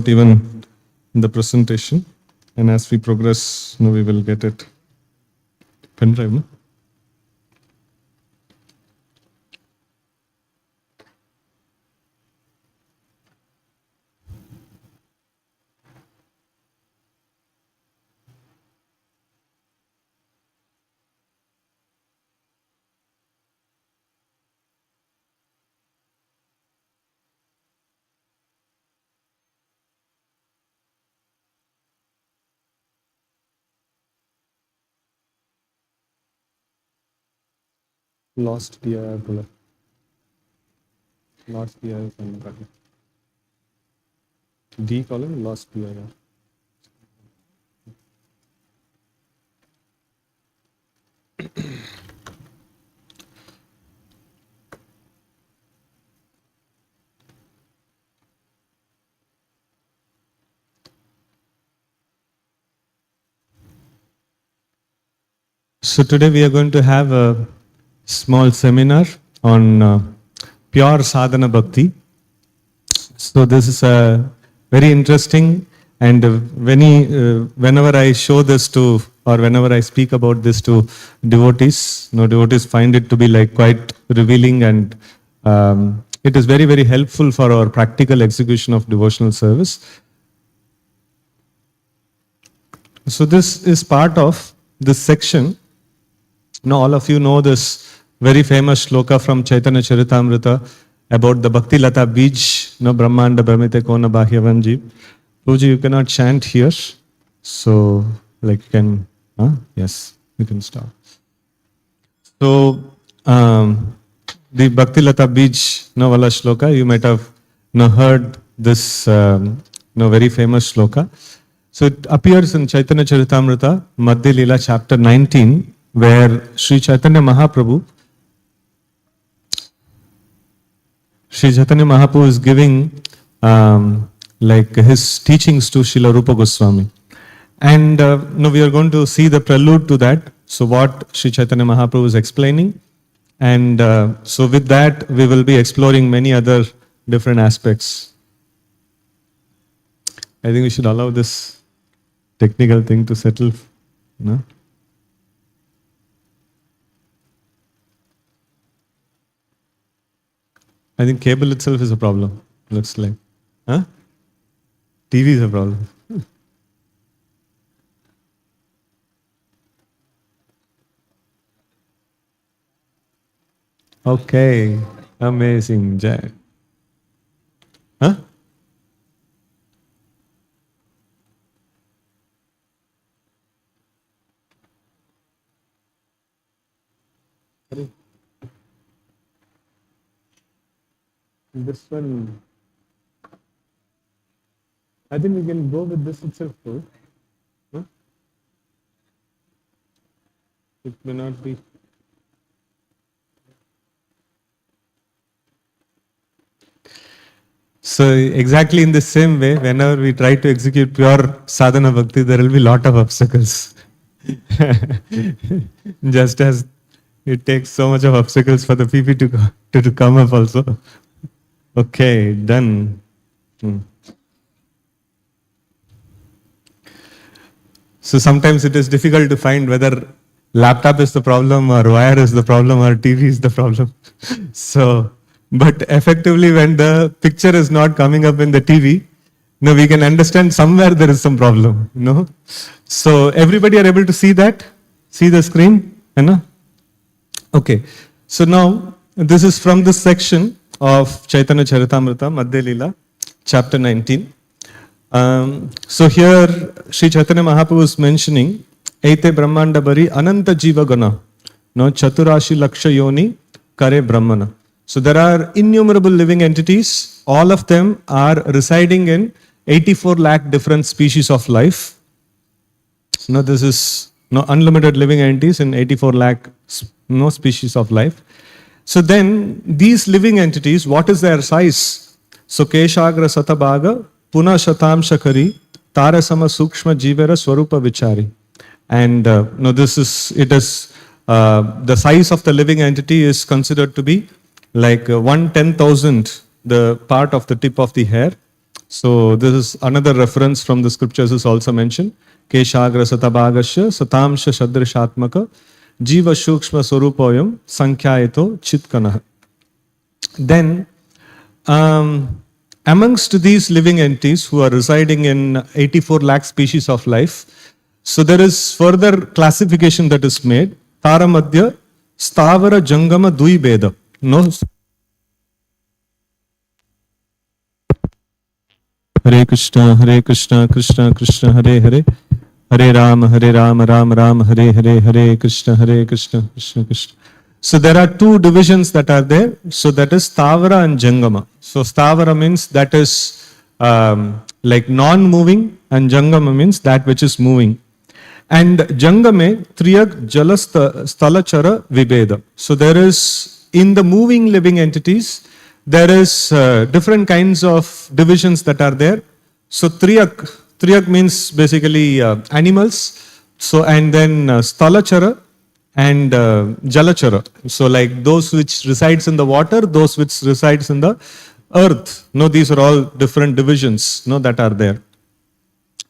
not even in the presentation. And as we progress, we will get it. Pen drive, no? Lost PIR बोला. Lost PIR करना पड़ेगा. D column lost PIR. So today we are going to have a small seminar on pure sadhana bhakti. So this is a very interesting, and whenever I show this to, or whenever I speak about this to devotees, devotees find it to be like quite revealing, and it is very, very helpful for our practical execution of devotional service. So this is part of this section. Now all of you know this very famous Sloka from Chaitanya Charitamrita about the Bhakti Lata Bij, Brahmanda Brahmite Kona Bhahyavan Jeev. Puji, you cannot chant here. So, like you can, yes, you can start. So, the Bhakti Lata Bij, Vala Sloka, you might have heard this very famous Sloka. So it appears in Chaitanya Charitamrita, Madhya Leela, chapter 19, where Sri Chaitanya Mahaprabhu is giving like his teachings to Srila Rupa Goswami. And now we are going to see the prelude to that. So what Sri Chaitanya Mahaprabhu is explaining. And so with that, we will be exploring many other different aspects. I think we should allow this technical thing to settle. No? I think cable itself is a problem, looks like. Huh? TV is a problem. Okay, amazing, Jai. Huh? This one, I think we can go with this itself, though. Huh? It may not be. So exactly in the same way, whenever we try to execute pure sadhana bhakti, there will be a lot of obstacles. Just as it takes so much of obstacles for the PP to come up also. Okay, done. So sometimes it is difficult to find whether laptop is the problem or wire is the problem or TV is the problem. So, but effectively when the picture is not coming up in the TV, we can understand somewhere there is some problem. So everybody are able to see that? See the screen? Okay. So now this is from this section of Chaitanya Charitamrita, Madhya Leela, chapter 19. So here Sri Chaitanya Mahaprabhu is mentioning Eite Brahmanda Bari Ananta Jiva Gana, Chaturashi Laksha Yoni Kare Brahmana. So there are innumerable living entities. All of them are residing in 84 lakh different species of life. This is unlimited living entities in 84 lakh species of life. So then these living entities, what is their size? So Keshagra Satabhaga Puna Shatam Shakari Tarasama Sukshma Jivera Swarupa Vichari. And this is, it is, the size of the living entity is considered to be like 1/10,000 the part of the tip of the hair. So this is another reference from the scriptures is also mentioned. Keshagra satabhagasya satamsha shadrishatmaka jiva shukshma swarupoyam sankhyayato chitkanaha. Then amongst these living entities who are residing in 84 lakh species of life, so there is further classification that is made. Taramadya stavara jangama dui beda. No. Hare Krishna, Krishna Krishna, Hare Hare, Hare Rama, Rama Rama, Hare Hare, Hare Krishna, Krishna Krishna. So there are two divisions that are there. So that is Stavara and Jangama. So Stavara means that is like non-moving, and Jangama means that which is moving. And Jangame Triyak Jalastalachara Vibeda. So there is, in the moving living entities, there is different kinds of divisions that are there. So Triyak means basically animals. So and then Stalachara and Jalachara. So like those which resides in the water, those which resides in the earth. No, these are all different divisions, no, that are there.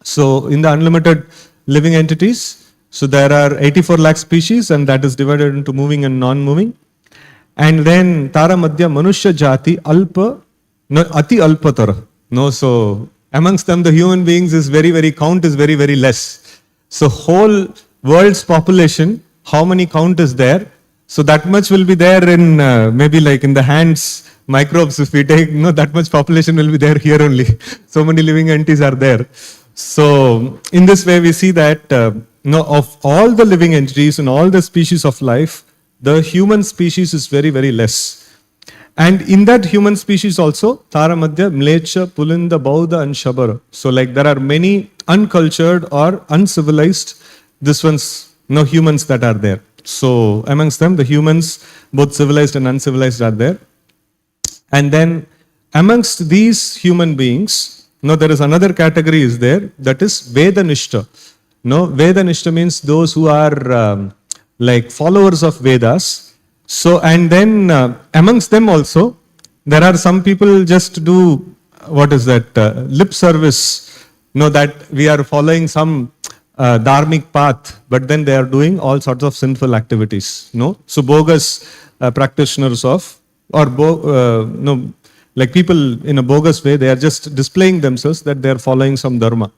So in the unlimited living entities, so there are 84 lakh species, and that is divided into moving and non-moving. And then Tara Madhya Manushya Jati Alpa, no, Ati Alpatara. No, so amongst them the human beings is very count is very less. So whole world's population, how many count is there? So that much will be there in maybe like in the hands, microbes if we take, no, that much population will be there here only. So many living entities are there. So in this way we see that of all the living entities and all the species of life, the human species is very less. And in that human species also, Taramadhya, Mlecha, Pulinda, Bauddha and Shabara. So like there are many uncultured or uncivilized, this one's, no, humans that are there. So amongst them, the humans, both civilized and uncivilized are there. And then amongst these human beings, no, there is another category is there, that is Vedanishta. No, Vedanishta means those who are like followers of Vedas. So, and then amongst them also, there are some people just do, what is that, lip service, that we are following some dharmic path, but then they are doing all sorts of sinful activities, So bogus practitioners of, or like people in a bogus way, they are just displaying themselves that they are following some dharma.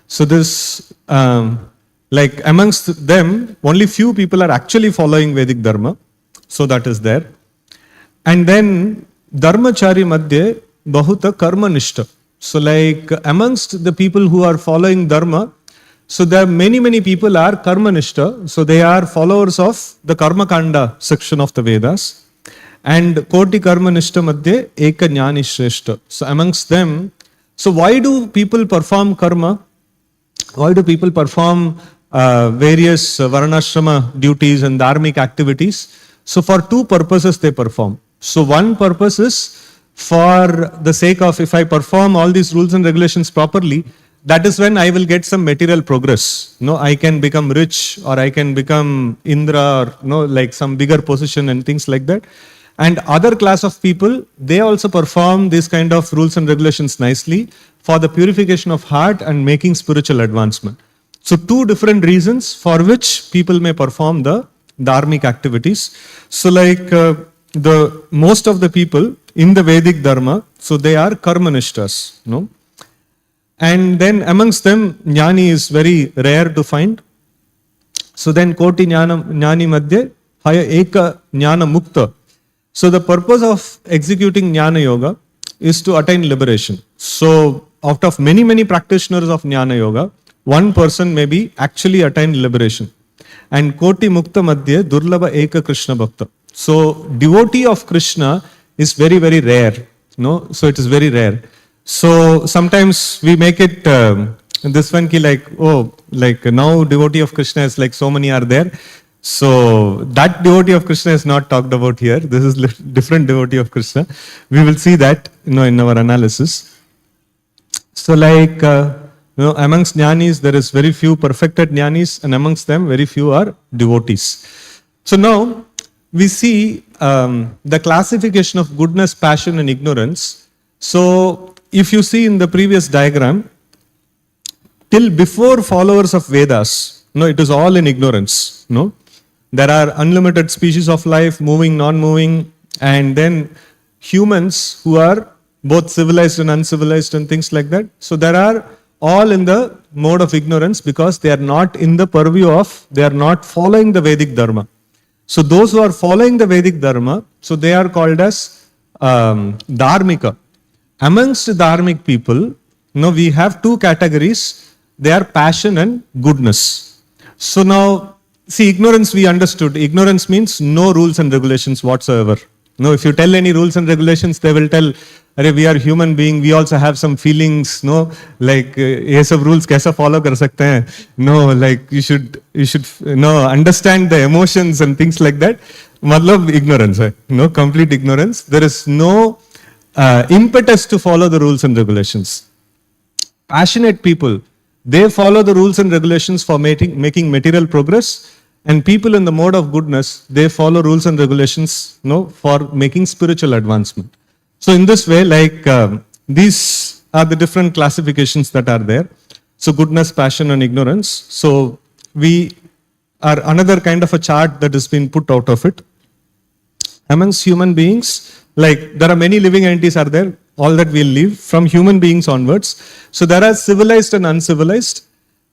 So this, like amongst them, only few people are actually following Vedic Dharma. So that is there. And then Dharmachari Madhye Bahuta Karma Nishta. So like amongst the people who are following Dharma, so there are many people are Karma Nishta. So they are followers of the Karma Kanda section of the Vedas. And Koti Karma Nishta Madhye Eka Jnani Shreshta. So amongst them, so why do people perform karma? Why do people perform various varnashrama duties and dharmic activities? So for two purposes they perform. So one purpose is for the sake of, if I perform all these rules and regulations properly, that is when I will get some material progress. I can become rich, or I can become Indra, or like some bigger position and things like that. And other class of people, they also perform this kind of rules and regulations nicely for the purification of heart and making spiritual advancement. So two different reasons for which people may perform the dharmic activities. So like the most of the people in the Vedic Dharma, so they are karmanishtas, And then amongst them, jnani is very rare to find. So then koti jnani madhye haya eka jnana mukta. So the purpose of executing jnana yoga is to attain liberation. So out of many practitioners of jnana yoga, one person may be actually attain liberation. And Koti Mukta Madhye Durlabha Eka Krishna Bhakta. So devotee of Krishna is very rare. So it is very rare. So sometimes we make it this one ki like, oh, like now devotee of Krishna is like so many are there. So that devotee of Krishna is not talked about here. This is different devotee of Krishna. We will see that in our analysis. So like amongst jnanis there is very few perfected jnanis, and amongst them very few are devotees. So now we see the classification of goodness, passion and ignorance. So if you see in the previous diagram, till before followers of Vedas, no, it is all in ignorance. No, there are unlimited species of life, moving, non-moving, and then humans who are both civilized and uncivilized and things like that. So there are all in the mode of ignorance because they are not in the purview of, they are not following the Vedic Dharma. So those who are following the Vedic Dharma, so they are called as Dharmika. Amongst Dharmic people, now we have two categories. They are passion and goodness. So now, see, ignorance we understood. Ignorance means no rules and regulations whatsoever. No, if you tell any rules and regulations, they will tell, we are human being, we also have some feelings, no, like, ये सब rules कैसा follow कर सकते हैं? No, like, you should, no, understand the emotions and things like that. मतलब ignorance है, no, complete ignorance. There is no impetus to follow the rules and regulations. Passionate people, they follow the rules and regulations for making material progress, and people in the mode of goodness, they follow rules and regulations, no, for making spiritual advancement. So in this way, like these are the different classifications that are there. So goodness, passion, and ignorance. So we are another kind of a chart that has been put out of it. Amongst human beings, like there are many living entities are there, all that we'll live from human beings onwards. So there are civilized and uncivilized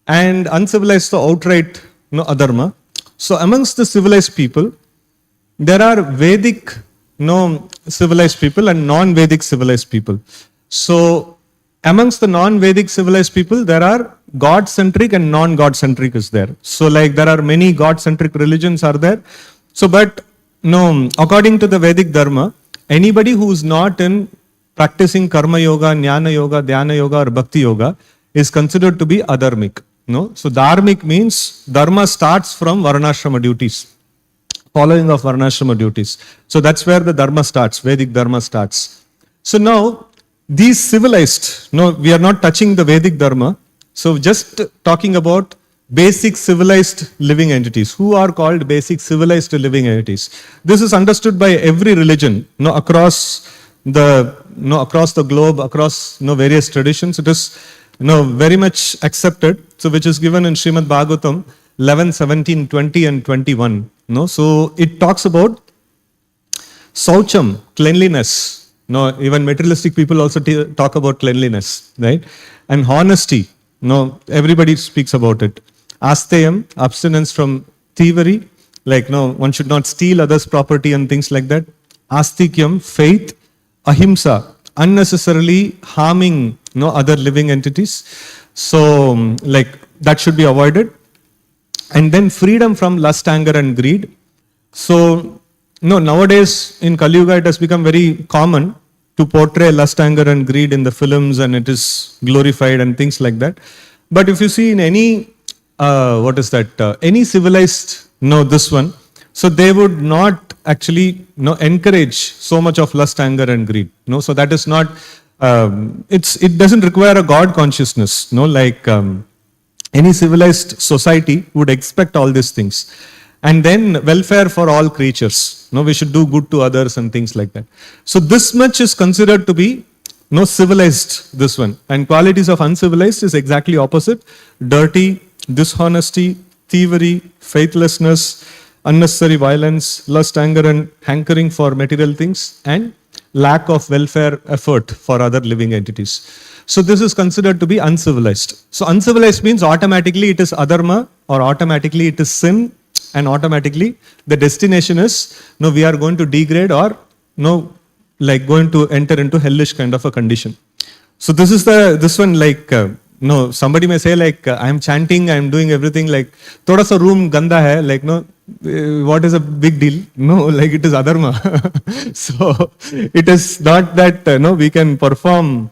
the outright, no, adharma. So amongst the civilized people, there are Vedic, no, civilized people and non-Vedic civilized people. So amongst the non-Vedic civilized people, there are God-centric and non-God-centric is there. So like there are many God-centric religions are there. So but no, according to the Vedic Dharma, anybody who is not in practicing karma yoga, jnana yoga, dhyana yoga or bhakti yoga is considered to be adharmic. No? So dharmic means dharma starts from varnashrama duties. Following of varnashrama duties. So that's where the dharma starts, Vedic dharma starts. So now, these civilized, no, we are not touching the Vedic dharma. So just talking about basic civilized living entities. Who are called basic civilized living entities? This is understood by every religion, no, across the globe, across various traditions. It is very much accepted. So which is given in Srimad Bhagavatam 11, 17, 20 and 21. No, so it talks about Saucham, cleanliness. No, even materialistic people also talk about cleanliness, right? And honesty. No, everybody speaks about it. Asteyam, abstinence from thievery. Like, no, one should not steal others' property and things like that. Astikyam, faith. Ahimsa, unnecessarily harming other living entities. So, like, that should be avoided. And then freedom from lust, anger and greed. So, nowadays in Kali Yuga it has become very common to portray lust, anger and greed in the films, and it is glorified and things like that. But if you see in any, any civilized, this one, so they would not actually encourage so much of lust, anger and greed. So that is not, it doesn't require a God consciousness. Like any civilized society would expect all these things. And then welfare for all creatures. We should do good to others and things like that. So this much is considered to be civilized, this one. And qualities of uncivilized is exactly opposite. Dirty, dishonesty, thievery, faithlessness, unnecessary violence, lust, anger and hankering for material things, and lack of welfare effort for other living entities. So this is considered to be uncivilized. So uncivilized means automatically it is adharma, or automatically it is sin, and automatically the destination is we are going to degrade, or like going to enter into hellish kind of a condition. So this is this one, like somebody may say like I am chanting, I am doing everything, like thoda sa room ganda hai, like what is a big deal? No, like it is adharma. So it is not that we can perform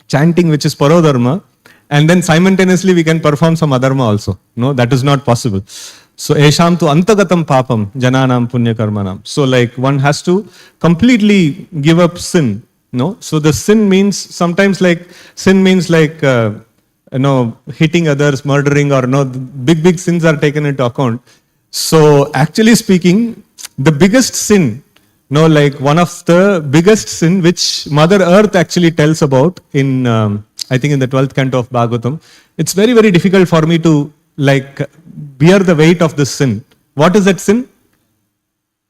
chanting which is parodharma, and then simultaneously we can perform some adharma also. No, that is not possible. So esham tu antagatam papam jananam punya karmanam. So like one has to completely give up sin. So the sin means sometimes like sin means like hitting others, murdering, or big sins are taken into account. So actually speaking, the biggest sin No, like one of the biggest sin which Mother Earth actually tells about in, I think in the 12th canto of Bhagavatam. It's very, very difficult for me to like bear the weight of this sin. What is that sin?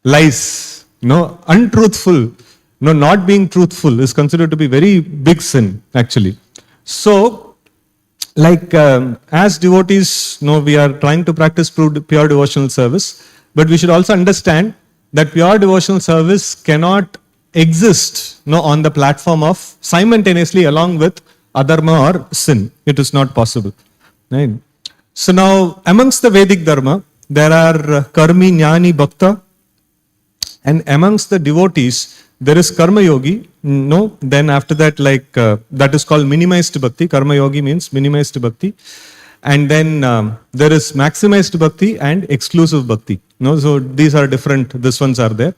Lies. No, untruthful. No, not being truthful is considered to be very big sin actually. So, like as devotees, no, we are trying to practice pure devotional service, but we should also understand that pure devotional service cannot exist, no, on the platform of simultaneously along with adharma or sin. It is not possible. Right? So now amongst the Vedic dharma, there are karmi, jnani, bhakta, and amongst the devotees, there is karma yogi. No, then after that, like that is called minimized bhakti. Karma yogi means minimized bhakti. And then there is maximized bhakti and exclusive bhakti. No, so these are different. This ones are there.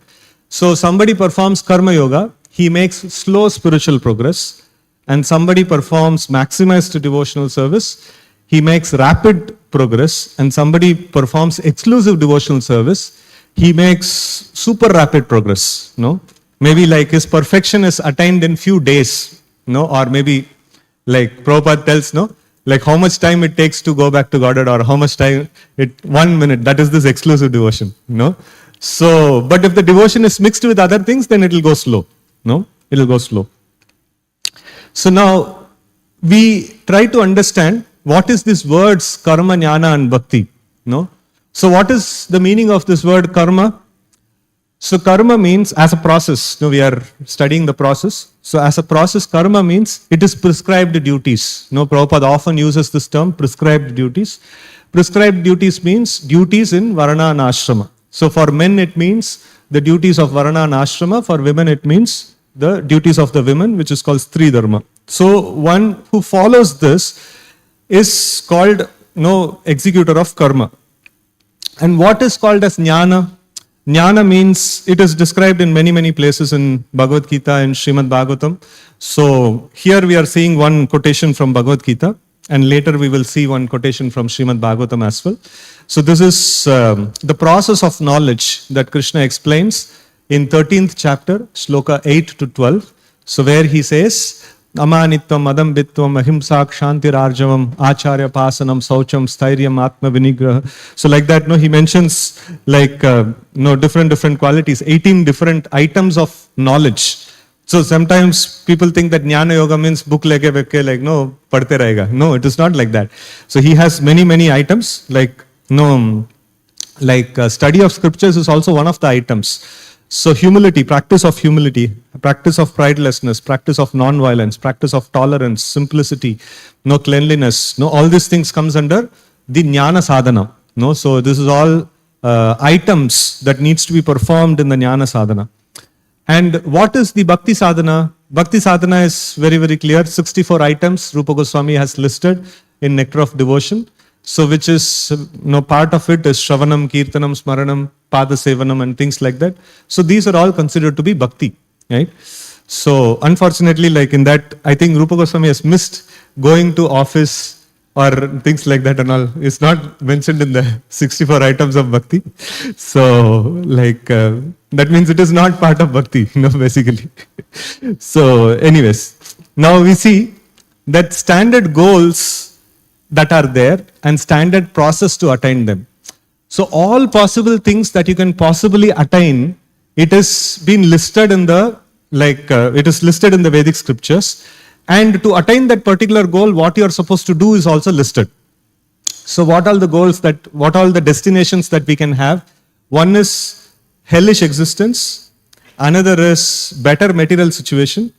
So somebody performs karma yoga, he makes slow spiritual progress, and somebody performs maximized devotional service, he makes rapid progress, and somebody performs exclusive devotional service, he makes super rapid progress. No, maybe like his perfection is attained in few days. No, or maybe like Prabhupada tells, no, like how much time it takes to go back to Godhead, or how much time 1 minute. That is this exclusive devotion. No, so but if the devotion is mixed with other things, then it will go slow. No, it will go slow. So now we try to understand what is this words karma, jnana, and bhakti. No, so what is the meaning of this word karma? So karma means as a process. No, we are studying the process. So as a process, karma means it is prescribed duties. No, Prabhupada often uses this term, prescribed duties. Prescribed duties means duties in varana and ashrama. So for men it means the duties of varana and ashrama. For women it means the duties of the women, which is called stri dharma. So one who follows this is called executor of karma. And what is called as jnana? Jnana means, it is described in many, many places in Bhagavad Gita and Srimad Bhagavatam. So here we are seeing one quotation from Bhagavad Gita, and later we will see one quotation from Srimad Bhagavatam as well. So this is the process of knowledge that Krishna explains in 13th chapter, Sloka 8 to 12. So where he says, Amanitvam, Adambitvam, Ahimsak, Shantirarjavam, Acharya Pasanam, Saucham, Stairyam, Atma Vinigraha. So like that, he mentions like different qualities, 18 different items of knowledge. So sometimes people think that Jnana Yoga means book leke beke, like no, padhte rahega. No, it is not like that. So he has many, many items, like study of scriptures is also one of the items. So humility, practice of pridelessness, practice of non-violence, practice of tolerance, simplicity, cleanliness, all these things comes under the jnana sadhana. So this is all items that needs to be performed in the jnana sadhana. And what is the bhakti sadhana? Bhakti sadhana is very, very clear. 64 items Rupa Goswami has listed in Nectar of Devotion. So which is, part of it is Shravanam, Kirtanam, Smaranam, Pada Sevanam and things like that. So these are all considered to be bhakti, right? So unfortunately, like in that, I think Rupa Goswami has missed going to office or things like that and all. It's not mentioned in the 64 items of bhakti. So like, that means it is not part of bhakti, basically. So anyways, now we see that standard goals that are there and standard process to attain them. So all possible things that you can possibly attain, it is been listed in the it is listed in the Vedic scriptures, and to attain that particular goal, what you are supposed to do is also listed. So what are the goals what are the destinations that we can have? One is hellish existence, another is better material situation,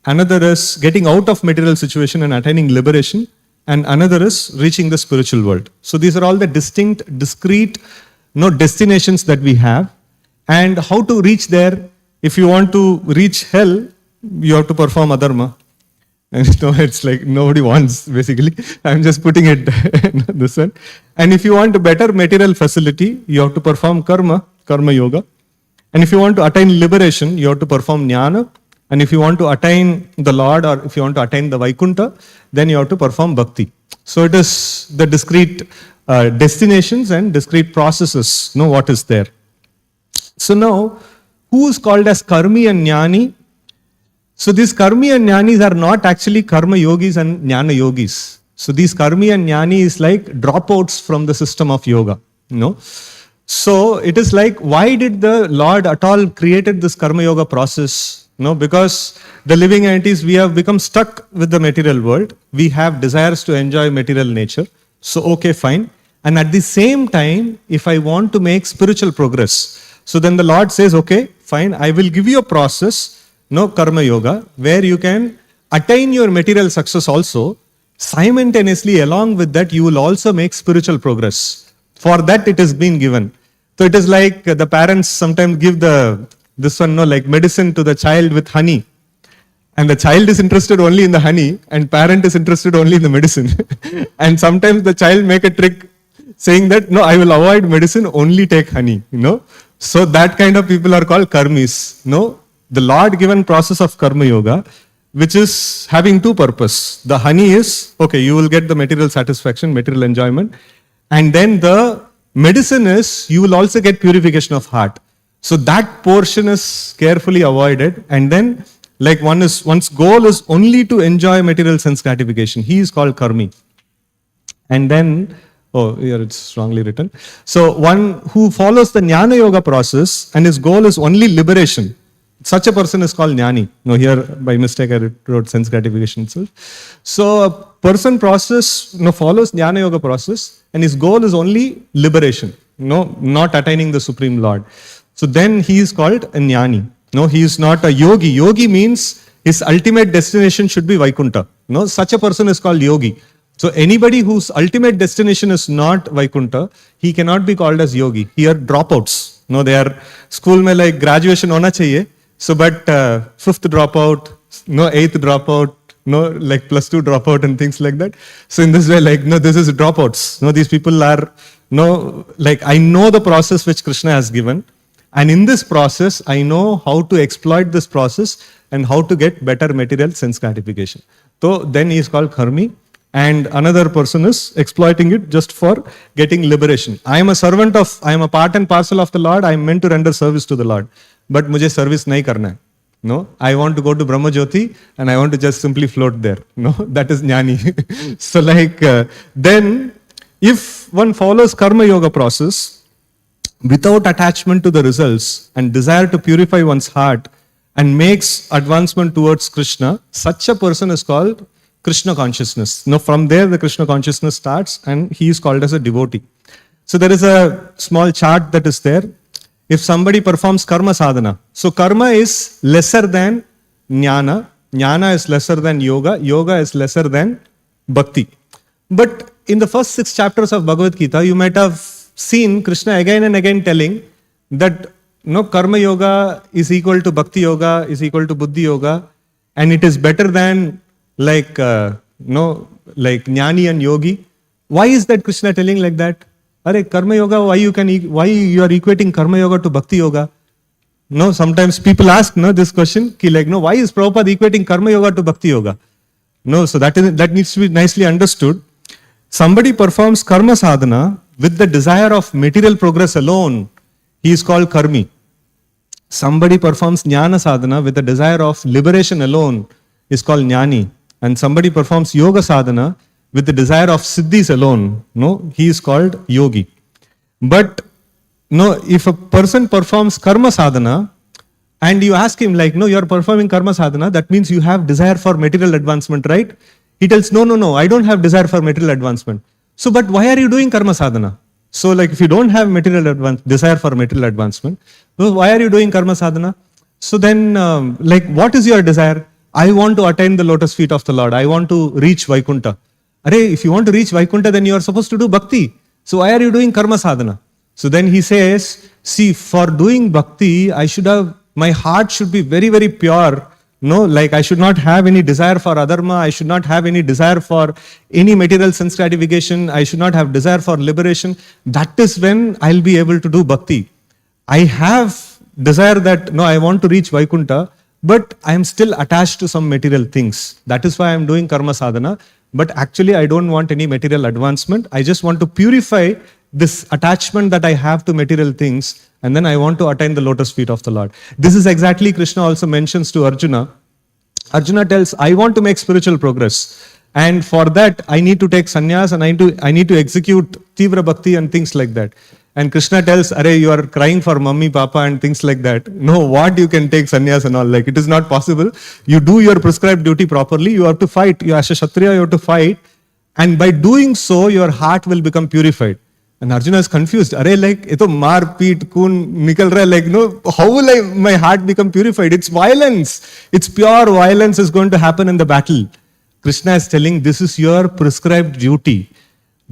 another is getting out of material situation and attaining liberation, and another is reaching the spiritual world. So these are all the distinct, discrete destinations that we have. And how to reach there? If you want to reach hell, you have to perform adharma. And it's like nobody wants, basically. I'm just putting it this one. And if you want a better material facility, you have to perform karma yoga. And if you want to attain liberation, you have to perform jnana. And if you want to attain the Lord, or if you want to attain the Vaikuntha, then you have to perform bhakti. So it is the discrete destinations and discrete processes, what is there. So now, who is called as karmi and jnani. So these karmi and jnanis are not actually karma yogis and jnana yogis. So these karmi and jnani is like dropouts from the system of yoga. So it is like, why did the Lord at all created this karma yoga process? Because the living entities, we have become stuck with the material world. We have desires to enjoy material nature. So okay, fine. And at the same time, if I want to make spiritual progress, so then the Lord says, okay, fine, I will give you a process, karma yoga, where you can attain your material success also. Simultaneously, along with that, you will also make spiritual progress. For that, it has been given. So it is like the parents sometimes give like medicine to the child with honey. And the child is interested only in the honey, and parent is interested only in the medicine. And sometimes the child make a trick saying that, no, I will avoid medicine, only take honey, So that kind of people are called karmis, The Lord given process of karma yoga, which is having two purposes. The honey is, okay, you will get the material satisfaction, material enjoyment. And then the medicine is, you will also get purification of heart. So that portion is carefully avoided. And then, like one's goal is only to enjoy material sense gratification. He is called karmi. And then, here it's wrongly written. So one who follows the jnana yoga process and his goal is only liberation. Such a person is called jnani. Here by mistake I wrote sense gratification itself. So a person follows jnana yoga process and his goal is only liberation. Not attaining the Supreme Lord. So then he is called a jnani. He is not a yogi. Yogi means his ultimate destination should be Vaikuntha. Such a person is called yogi. So anybody whose ultimate destination is not Vaikuntha, he cannot be called as yogi. Here dropouts. They are school mein like graduation hona chahiye. So but fifth dropout, eighth dropout, like plus 2 dropout and things like that. So in this way, like, this is dropouts. These people are, like I know the process which Krishna has given. And in this process, I know how to exploit this process and how to get better material sense gratification. So then he is called karmi. And another person is exploiting it just for getting liberation. I am a part and parcel of the Lord. I am meant to render service to the Lord. But mujhe service nahi karna hai. No, I want to go to Brahma Jyoti and I want to just simply float there. That is jnani. So like, then if one follows karma yoga process without attachment to the results and desire to purify one's heart and makes advancement towards Krishna, such a person is called Krishna consciousness. From there the Krishna consciousness starts and he is called as a devotee. So there is a small chart that is there. If somebody performs karma sadhana, so karma is lesser than jnana, jnana is lesser than yoga, yoga is lesser than bhakti. But in the first 6 chapters of Bhagavad Gita, you might have seen Krishna again and again telling that karma yoga is equal to bhakti yoga, is equal to buddhi yoga, and it is better than like jnani and yogi. Why is that Krishna telling like that? Are karma yoga, why you are equating karma yoga to bhakti yoga? Sometimes people ask this question, why is Prabhupada equating karma yoga to bhakti yoga? So that needs to be nicely understood. Somebody performs karma sadhana with the desire of material progress alone, he is called karmi. Somebody performs jnana sadhana with the desire of liberation alone is called jnani. And somebody performs yoga sadhana with the desire of siddhis alone, he is called yogi. But if a person performs karma sadhana and you ask him you are performing karma sadhana, that means you have desire for material advancement, right? He tells, no, I don't have desire for material advancement. So, but why are you doing karma sadhana? So if you don't have desire for material advancement, why are you doing karma sadhana? So then, what is your desire? I want to attain the lotus feet of the Lord. I want to reach Vaikuntha. If you want to reach Vaikuntha, then you are supposed to do bhakti. So why are you doing karma sadhana? So then he says, see, for doing bhakti, my heart should be very, very pure. I should not have any desire for adharma. I should not have any desire for any material sense gratification. I should not have desire for liberation. That is when I'll be able to do bhakti. I have desire that, I want to reach Vaikuntha, but I am still attached to some material things. That is why I am doing karma sadhana. But actually, I don't want any material advancement. I just want to purify this attachment that I have to material things, and then I want to attain the lotus feet of the Lord. This is exactly Krishna also mentions to Arjuna. Arjuna tells, I want to make spiritual progress. And for that, I need to take sannyas and I need to execute Tivra Bhakti and things like that. And Krishna tells, Arey, you are crying for mummy, papa and things like that. No, what you can take sannyas and all, like it is not possible. You do your prescribed duty properly, you have to fight. You as a Kshatriya, you have to fight. And by doing so, your heart will become purified. And Arjuna is confused. Arey, like, ito maar, peet, kun, nikal raha, like, no, how will my heart become purified? It's violence. It's pure violence is going to happen in the battle. Krishna is telling, this is your prescribed duty.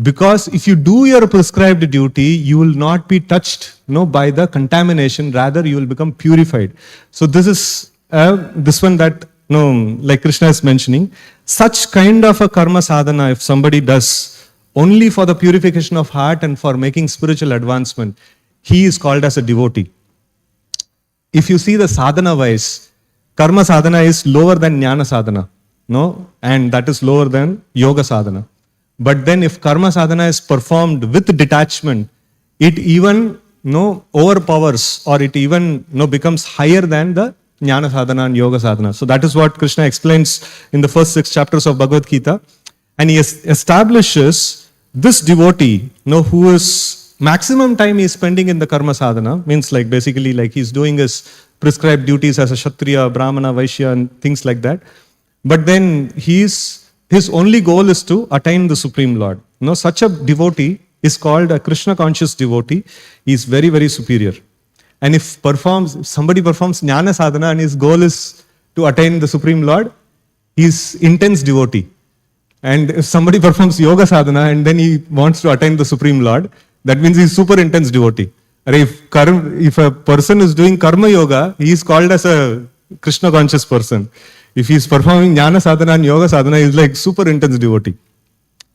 Because if you do your prescribed duty, you will not be touched by the contamination. Rather, you will become purified. So this is this one that like Krishna is mentioning. Such kind of a karma sadhana, if somebody does only for the purification of heart and for making spiritual advancement, he is called as a devotee. If you see the sadhana wise, karma sadhana is lower than jnana sadhana. And that is lower than yoga sadhana. But then if karma sadhana is performed with detachment, it even overpowers or it even becomes higher than the jnana sadhana and yoga sadhana. So that is what Krishna explains in the first 6 chapters of Bhagavad Gita. And he establishes this devotee, who is maximum time he is spending in the karma sadhana, means like basically like he is doing his prescribed duties as a Kshatriya, Brahmana, Vaishya and things like that. But then his only goal is to attain the Supreme Lord. Such a devotee is called a Krishna conscious devotee. He is very, very superior. And if somebody performs jnana sadhana and his goal is to attain the Supreme Lord, he is intense devotee. And if somebody performs yoga sadhana and then he wants to attain the Supreme Lord, that means he is super intense devotee. If a person is doing karma yoga, he is called as a Krishna conscious person. If he is performing jnana sadhana and yoga sadhana, he is like super intense devotee.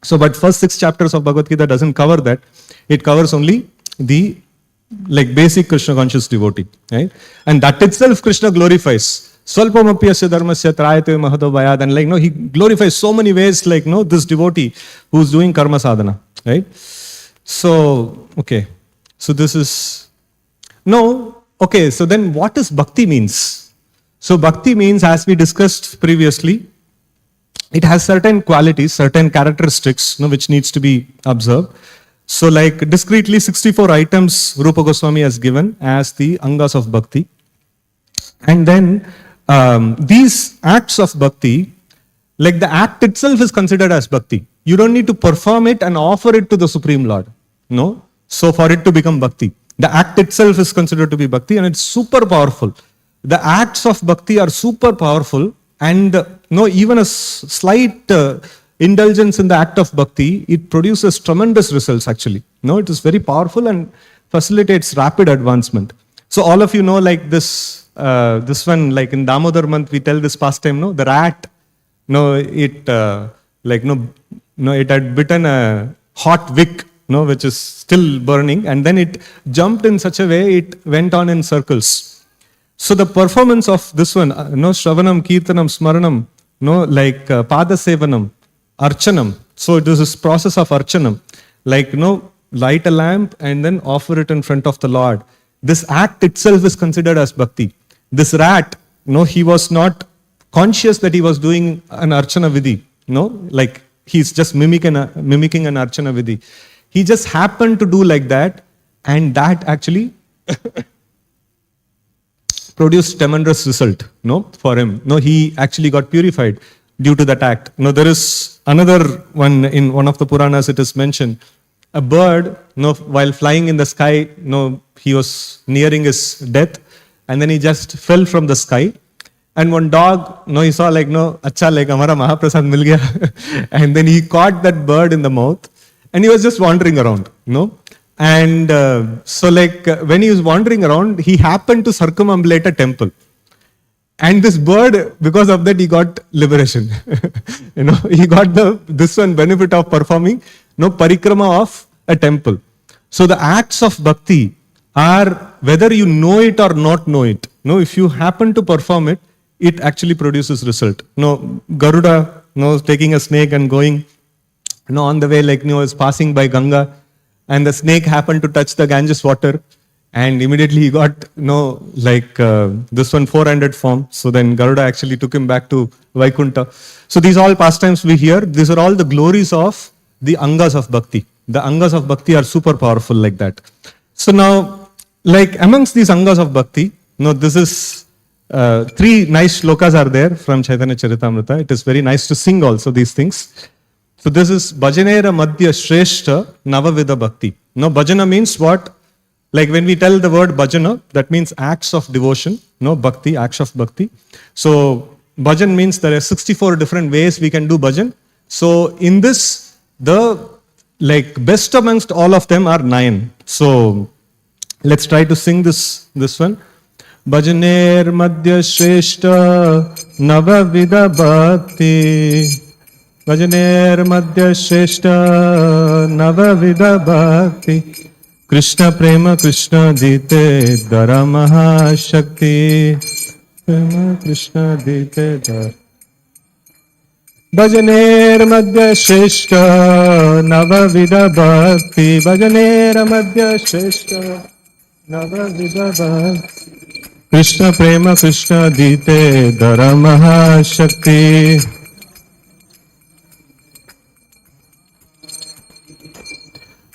So, but first 6 chapters of Bhagavad Gita doesn't cover that. It covers only the like basic Krishna conscious devotee, right? And that itself Krishna glorifies. Swalpamapyasya dharmasya trayate mahado vayad. And like, he glorifies so many ways, like, this devotee who's doing karma sadhana, right? So, okay. So this is, okay. So then what does bhakti means? So bhakti means, as we discussed previously, it has certain qualities, certain characteristics, which needs to be observed. So like discretely 64 items Rupa Goswami has given as the angas of bhakti. And then these acts of bhakti, like the act itself is considered as bhakti. You don't need to perform it and offer it to the Supreme Lord. So for it to become bhakti, the act itself is considered to be bhakti and it's super powerful. The acts of bhakti are super powerful and even a slight indulgence in the act of bhakti, it produces tremendous results actually. It is very powerful and facilitates rapid advancement. So all of you know like this one, like in Damodar month we tell this pastime, the rat, it had bitten a hot wick, which is still burning, and then it jumped in such a way it went on in circles. So the performance of this one, Shravanam, Kirtanam, Smaranam, like Pada Sevanam, Archanam. So it is this process of Archanam, like, light a lamp and then offer it in front of the Lord. This act itself is considered as bhakti. This rat, he was not conscious that he was doing an Archana Vidhi, like he's just mimicking an Archana Vidhi. He just happened to do like that, and that actually produced tremendous result, for him. He actually got purified due to that act. There is another one in one of the Puranas, it is mentioned. A bird, while flying in the sky, he was nearing his death, and then he just fell from the sky. And one dog, he saw like, acha, like, hamara Mahaprasad mil gaya. And then he caught that bird in the mouth, and he was just wandering around, And so like when he was wandering around, he happened to circumambulate a temple. And this bird, because of that, he got liberation. He got this one benefit of performing parikrama of a temple. So the acts of bhakti are whether you know it or not know it. If you happen to perform it, it actually produces result. Garuda, taking a snake and going, on the way, like, is passing by Ganga. and the snake happened to touch the Ganges water, and immediately he got, this one 400 form. So then Garuda actually took him back to Vaikunta. So these all pastimes we hear, these are all the glories of the Angas of Bhakti. The Angas of Bhakti are super powerful like that. So now, like amongst these Angas of Bhakti, this is three nice shlokas are there from Chaitanya Charitamrita. It is very nice to sing also these things. So this is Bhajanera Madhya Shreshta Navavida Bhakti. Now Bhajana means what? Like when we tell the word Bhajana, that means acts of devotion. Bhakti, acts of Bhakti. So Bhajan means there are 64 different ways we can do Bhajan. So in this, the best amongst all of them are 9. So let's try to sing this one. Bhajaner Madhya Shreshta Navavida Bhakti. Bhajaner Madhya Shreshta Navavida Bhakti. Krishna Prema Krishna Dite Dara Mahashakti. Prema Krishna Dite Dara. Bhajaner Madhya Shreshta Navavida Bhakti. Bhajaner Madhya Shreshta Navavida Bhakti. Krishna Prema Krishna Dite Dara Mahashakti.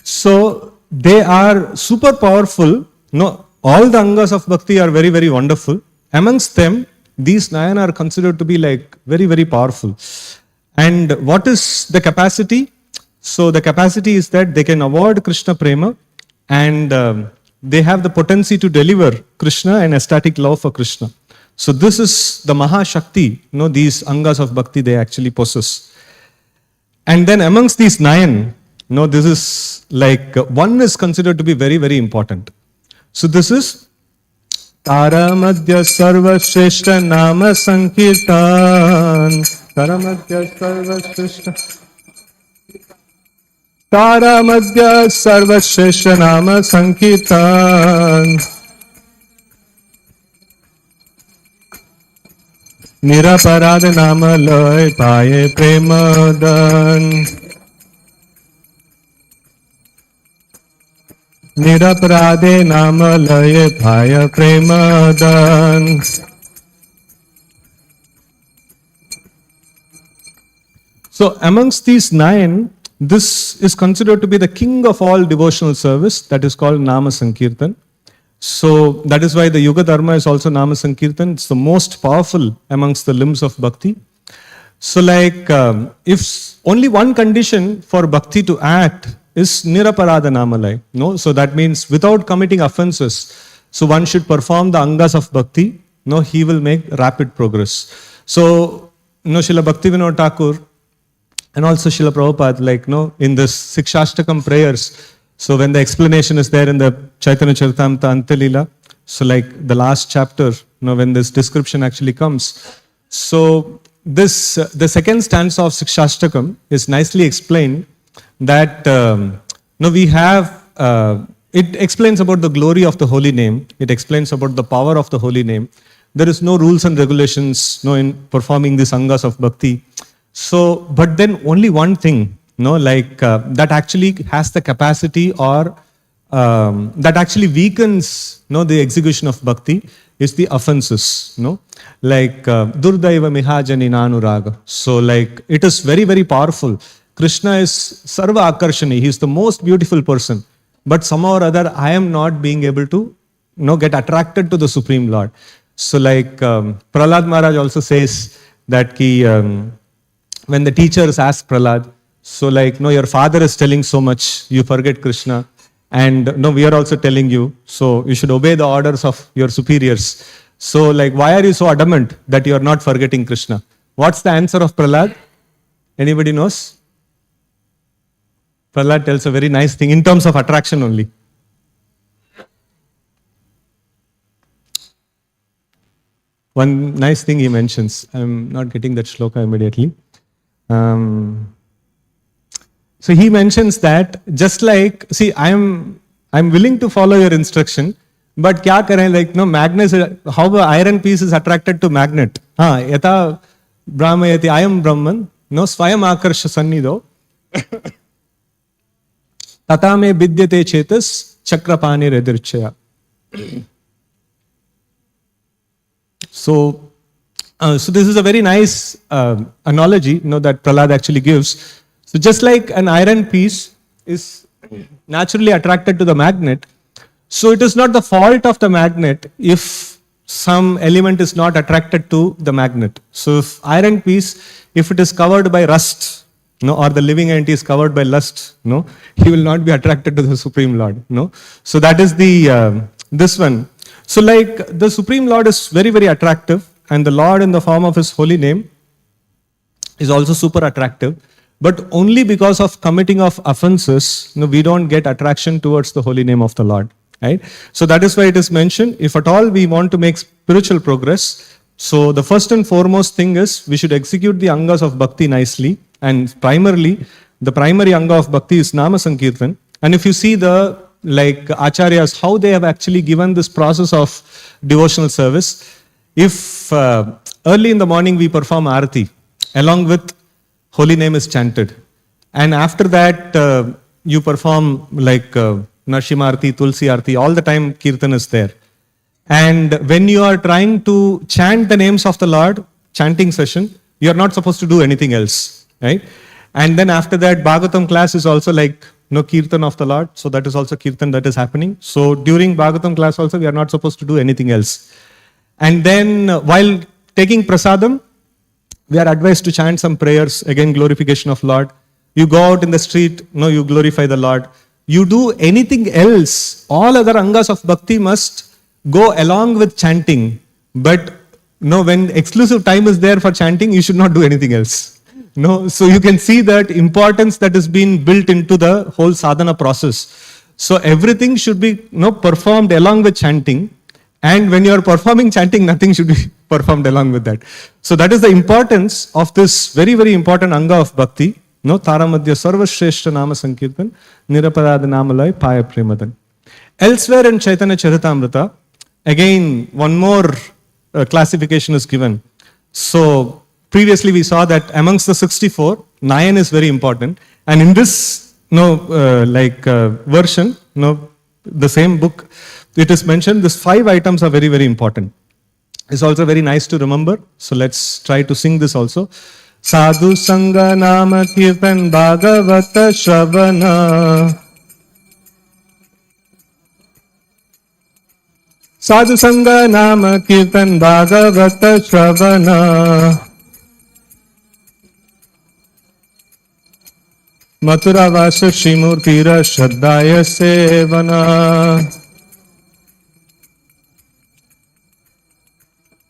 So they are super powerful. All the Angas of Bhakti are very, very wonderful. Amongst them, these 9 are considered to be very, very powerful. And what is the capacity? So the capacity is that they can avoid Krishna Prema, and they have the potency to deliver Krishna and ecstatic love for Krishna. So this is the Mahashakti, these Angas of Bhakti they actually possess. And then amongst these 9, this is one is considered to be very, very important. So this is Tara Madhya Sarva Shreshta Nama Sankirtan. Tara Madhya Sarva Shreshta Tara Madhya Sarva Shreshta Nama Sankirtan. Niraparad Nama Loy Paye Premadan. Niraparade Nama Loy Paye Premadan. So amongst these 9, this is considered to be the king of all devotional service, that is called Nama Sankirtan. So that is why the Yuga Dharma is also Nama Sankirtan. It's the most powerful amongst the limbs of Bhakti. So if only one condition for Bhakti to act is Niraparada Namalai. So that means without committing offenses. So one should perform the Angas of Bhakti. He will make rapid progress. So Srila Bhaktivinoda Thakur and also Srila Prabhupada, in this Sikshashtakam prayers, so when the explanation is there in the Chaitanya Charitamrita Antalila, so the last chapter, when this description actually comes. So the second stanza of Sikshashtakam is nicely explained that, we have, it explains about the glory of the holy name. It explains about the power of the holy name. There is no rules and regulations, in performing these Angas of Bhakti. So, but then only one thing, that actually has the capacity or that actually weakens, the execution of Bhakti is the offenses, Durdaiva Mihajani Nanuraga. So it is very, very powerful. Krishna is Sarva Akarshani. He is the most beautiful person. But somehow or other, I am not being able to, get attracted to the Supreme Lord. So Prahlad Maharaj also says that when the teachers ask Prahlad, so your father is telling so much, you forget Krishna. And we are also telling you, so you should obey the orders of your superiors. So why are you so adamant that you are not forgetting Krishna? What's the answer of Prahlad? Anybody knows? Prahlad tells a very nice thing in terms of attraction only. One nice thing he mentions. I'm not getting that shloka immediately. So he mentions that just I'm willing to follow your instruction, but kya kare, magnets, how the iron piece is attracted to magnet. Yata Brahmayati, I am Brahman, Swayam Akarsha Sannido. Tatame vidyate chetas chakrapani redirchaya. So this is a very nice analogy, that Prahlad actually gives. So just like an iron piece is naturally attracted to the magnet, so it is not the fault of the magnet if some element is not attracted to the magnet. So if iron piece, if it is covered by rust, or the living entity is covered by lust, he will not be attracted to the Supreme Lord. So that is the this one. So like the Supreme Lord is very, very attractive, and the Lord in the form of His holy name is also super attractive. But only because of committing of offenses, we don't get attraction towards the holy name of the Lord. Right? So that is why it is mentioned, if at all we want to make spiritual progress, so the first and foremost thing is we should execute the angas of bhakti nicely. And primarily, the primary anga of bhakti is Nama Sankirtan. And if you see the acharyas, how they have actually given this process of devotional service, if early in the morning we perform arati, along with holy name is chanted. And after that, you perform Narsimha Arati, Tulsi Arati, all the time Kirtan is there. And when you are trying to chant the names of the Lord, chanting session, you are not supposed to do anything else. Right? And then after that, Bhagavatam class is also Kirtan of the Lord. So that is also Kirtan that is happening. So during Bhagavatam class also, we are not supposed to do anything else. And then while taking prasadam, we are advised to chant some prayers, again glorification of Lord. You go out in the street, you glorify the Lord. You do anything else, all other angas of bhakti must go along with chanting. But when exclusive time is there for chanting, you should not do anything else. So you can see that importance that is being built into the whole sadhana process. So everything should be performed along with chanting. And when you are performing chanting, nothing should be performed along with that. So that is the importance of this very, very important anga of bhakti. Taramadhya sarvashreshta nama sankirtan, niraparada namalay paya premadan. Elsewhere in Chaitanya Charitamrita, again, one more classification is given. So previously we saw that amongst the 64, 9 is very important. And in this version, the same book, it is mentioned, these 5 items are very, very important. It's also very nice to remember. So let's try to sing this also. Sadhu Sangha Nama Kirtan Bhagavata Shravana. Sadhu Sangha Nama Kirtan Bhagavata Shravana. Mathura Vasa Shrimurtira Shraddhaya Sevana.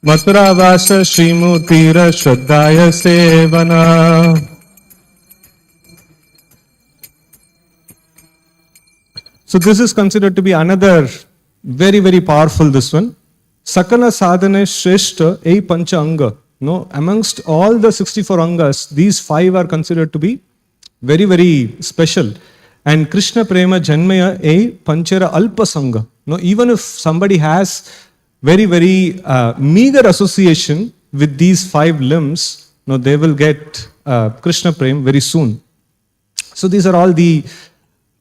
Mathura Vasa Shrimurtira Shraddhaya Sevana. So this is considered to be another very, very powerful this one. Sakala Sadhana Shreshta Ei Pancha Anga. Amongst all the 64 angas, these 5 are considered to be very, very special. And Krishna Prema Janmaya Ei Panchara Alpa Sangha. Even if somebody has very, very meager association with these 5 limbs, they will get Krishna Prem very soon. So these are all the,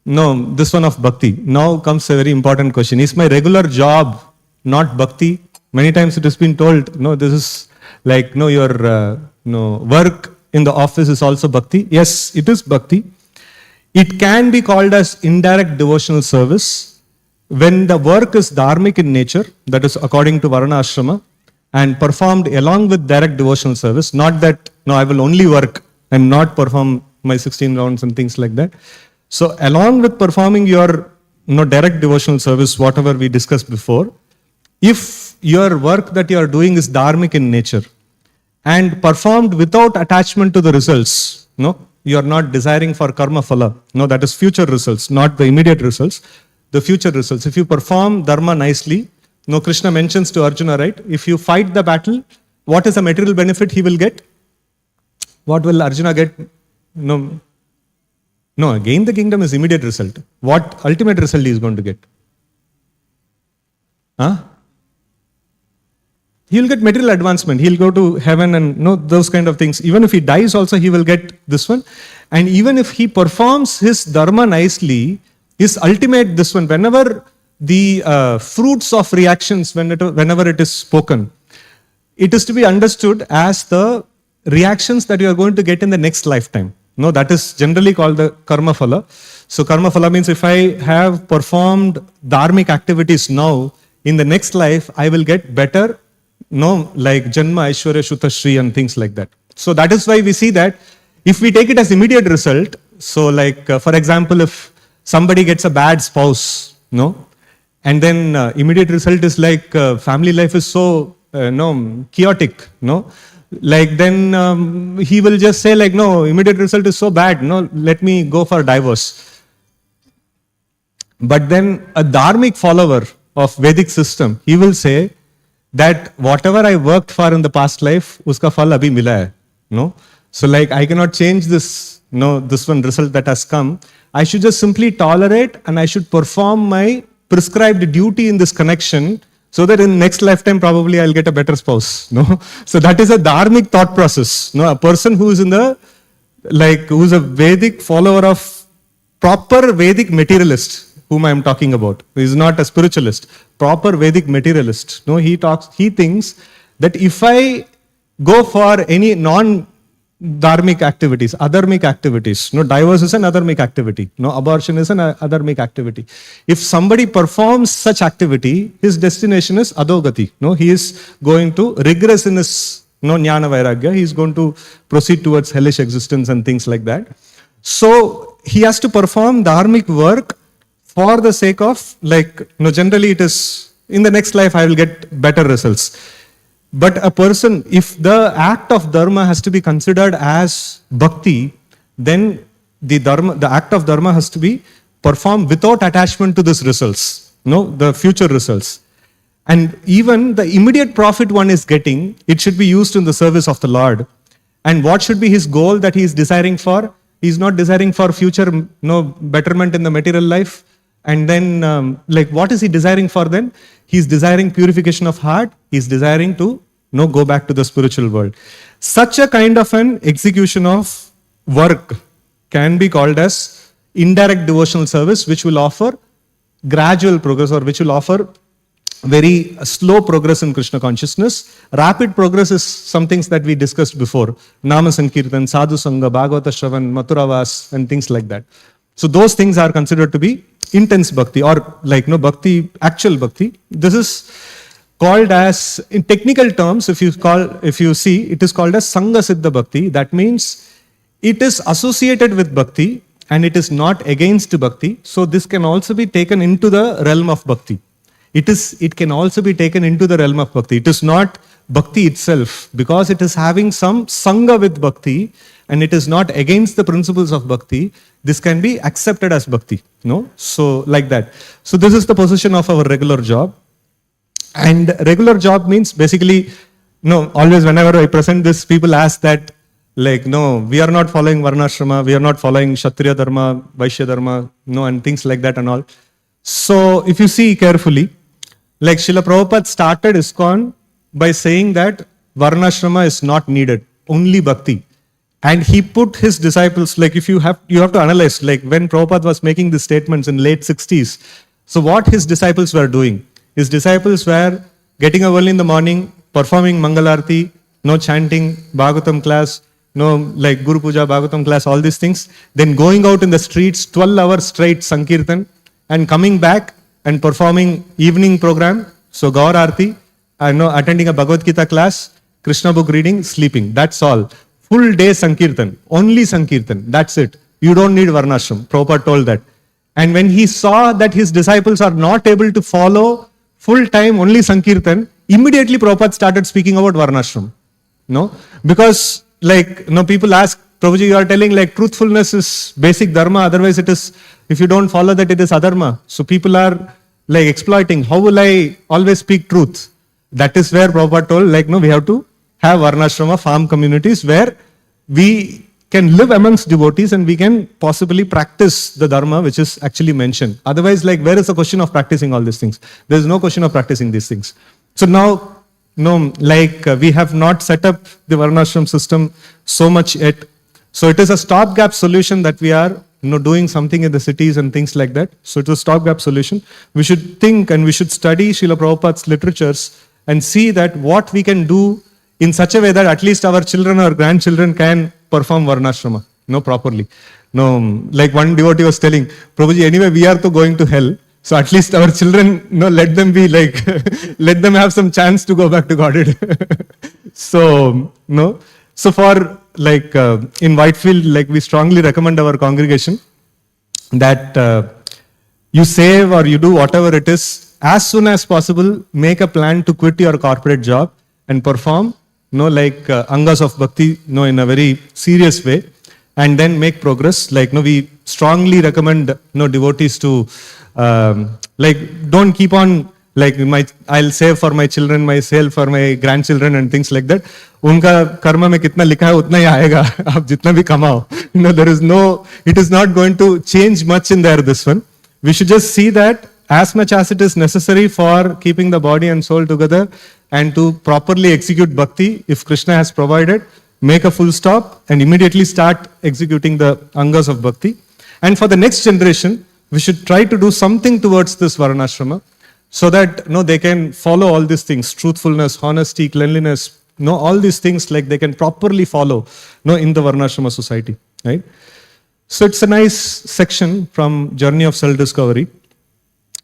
this one of bhakti. Now comes a very important question. Is my regular job not bhakti? Many times it has been told, this is your work in the office is also bhakti. Yes, it is bhakti. It can be called as indirect devotional service when the work is dharmic in nature, that is according to Varna Ashrama, and performed along with direct devotional service. Not that, I will only work and not perform my 16 rounds and things like that. So along with performing your direct devotional service, whatever we discussed before, if your work that you are doing is dharmic in nature and performed without attachment to the results, you are not desiring for karma phala. That is future results, not the immediate results. The future results. If you perform dharma nicely, Krishna mentions to Arjuna, right? If you fight the battle, what is the material benefit he will get? What will Arjuna get? No, gain the kingdom is immediate result. What ultimate result he is going to get? He will get material advancement. He'll go to heaven and those kind of things. Even if he dies also, he will get this one. And even if he performs his dharma nicely, is ultimate this one. Whenever the fruits of reactions, whenever it is spoken, it is to be understood as the reactions that you are going to get in the next lifetime. No, that is generally called the karma phala. So karma phala means if I have performed dharmic activities now, in the next life I will get better, no, like Janma, Aishwarya, Shuta, Shri and things like that. So that is why we see that if we take it as immediate result, so like for example, if somebody gets a bad spouse, no, and then immediate result is like family life is so no chaotic, no, like then he will just say like, no, immediate result is so bad, no, let me go for divorce. But then a dharmic follower of Vedic system, he will say that whatever I worked for in the past life, uska phal abhi mila hai, no. So like I cannot change this, no, this one result that has come. I should just simply tolerate and I should perform my prescribed duty in this connection, so that in next lifetime probably I'll get a better spouse. No, so that is a dharmic thought process. No, a person who is in the who's a Vedic follower of proper Vedic materialist, whom I am talking about. He is not a spiritualist, proper Vedic materialist. No, he thinks that if I go for any non-dharmic activities, adharmic activities, no, divorce is an adharmic activity, no, abortion is an adharmic activity. If somebody performs such activity, his destination is adogati. No, he is going to regress in his jnana vairagya. He is going to proceed towards hellish existence and things like that. So he has to perform dharmic work for the sake of generally it is in the next life I will get better results. But a person, if the act of dharma has to be considered as bhakti, then the act of dharma has to be performed without attachment to these results, no, the future results. And even the immediate profit one is getting, it should be used in the service of the Lord. And what should be his goal that he is desiring for? He is not desiring for future betterment in the material life. And then what is he desiring for then? He is desiring purification of heart. He is desiring to go back to the spiritual world. Such a kind of an execution of work can be called as indirect devotional service, which will offer gradual progress, or which will offer very slow progress in Krishna consciousness. Rapid progress is some things that we discussed before. Nama Sankirtan, Sadhu Sangha, Bhagavata Shravan, Mathuravas and things like that. So those things are considered to be intense bhakti, or bhakti, actual bhakti. This is called as, in technical terms, if you see, it is called as Sangha Siddha Bhakti. That means it is associated with bhakti and it is not against bhakti. So this can also be taken into the realm of bhakti. It can also be taken into the realm of bhakti. It is not bhakti itself, because it is having some sangha with bhakti and it is not against the principles of bhakti. This can be accepted as bhakti. No? So like that. So this is the position of our regular job. And regular job means basically, always whenever I present this, people ask that, we are not following Varnashrama, we are not following Kshatriya Dharma, Vaishya Dharma, and things like that and all. So if you see carefully, Srila Prabhupada started Iskcon by saying that Varnashrama is not needed, only bhakti. And he put his disciples, you have to analyze, when Prabhupada was making these statements in late 60s, so what his disciples were doing? His disciples were getting up early in the morning, performing Mangalarti, chanting, Bhagavatam class, Guru Puja, Bhagavatam class, all these things. Then going out in the streets, 12 hours straight Sankirtan, and coming back and performing evening program, so Gaur Arti, attending a Bhagavad Gita class, Krishna book reading, sleeping. That's all. Full day Sankirtan, only Sankirtan, that's it. You don't need Varnashram. Prabhupada told that. And when he saw that his disciples are not able to follow full time only Sankirtan, immediately Prabhupada started speaking about Varnashram. No? Because people ask, Prabhuji, you are telling truthfulness is basic dharma, otherwise it is, if you don't follow that, it is adharma. So people are exploiting. How will I always speak truth? That is where Prabhupada told, we have to have Varnashrama farm communities where we can live amongst devotees and we can possibly practice the dharma which is actually mentioned. Otherwise, where is the question of practicing all these things? There is no question of practicing these things. So now, we have not set up the Varnashram system so much yet. So it is a stopgap solution that we are doing something in the cities and things like that. So it's a stopgap solution. We should think and we should study Srila Prabhupada's literatures and see that what we can do in such a way that at least our children or grandchildren can perform Varnashrama, properly. Like one devotee was telling, Prabhuji, anyway, we are to going to hell. So at least our children, let them be like, let them have some chance to go back to Godhead. So, So for like in Whitefield, like we strongly recommend our congregation that you save or you do whatever it is, as soon as possible, make a plan to quit your corporate job and perform, like Angas of Bhakti, in a very serious way, and then make progress. Like, we strongly recommend, devotees to, like, don't keep on, like, I'll save for my children, my save for my grandchildren and things like that. Unka karma mein kitna likha hai, utna hi aayega. Aap jitna bhi kamao. There is it is not going to change much in there, this one. We should just see that as much as it is necessary for keeping the body and soul together and to properly execute bhakti, if Krishna has provided, make a full stop and immediately start executing the angas of bhakti. And for the next generation, we should try to do something towards this Varnashrama so that they can follow all these things, truthfulness, honesty, cleanliness, all these things, like they can properly follow in the Varnashrama society. Right? So it's a nice section from Journey of Self-Discovery.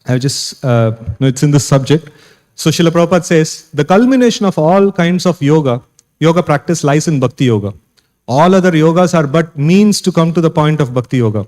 I just, it's in this subject. So Srila Prabhupada says, the culmination of all kinds of yoga practice lies in Bhakti Yoga. All other yogas are but means to come to the point of Bhakti Yoga.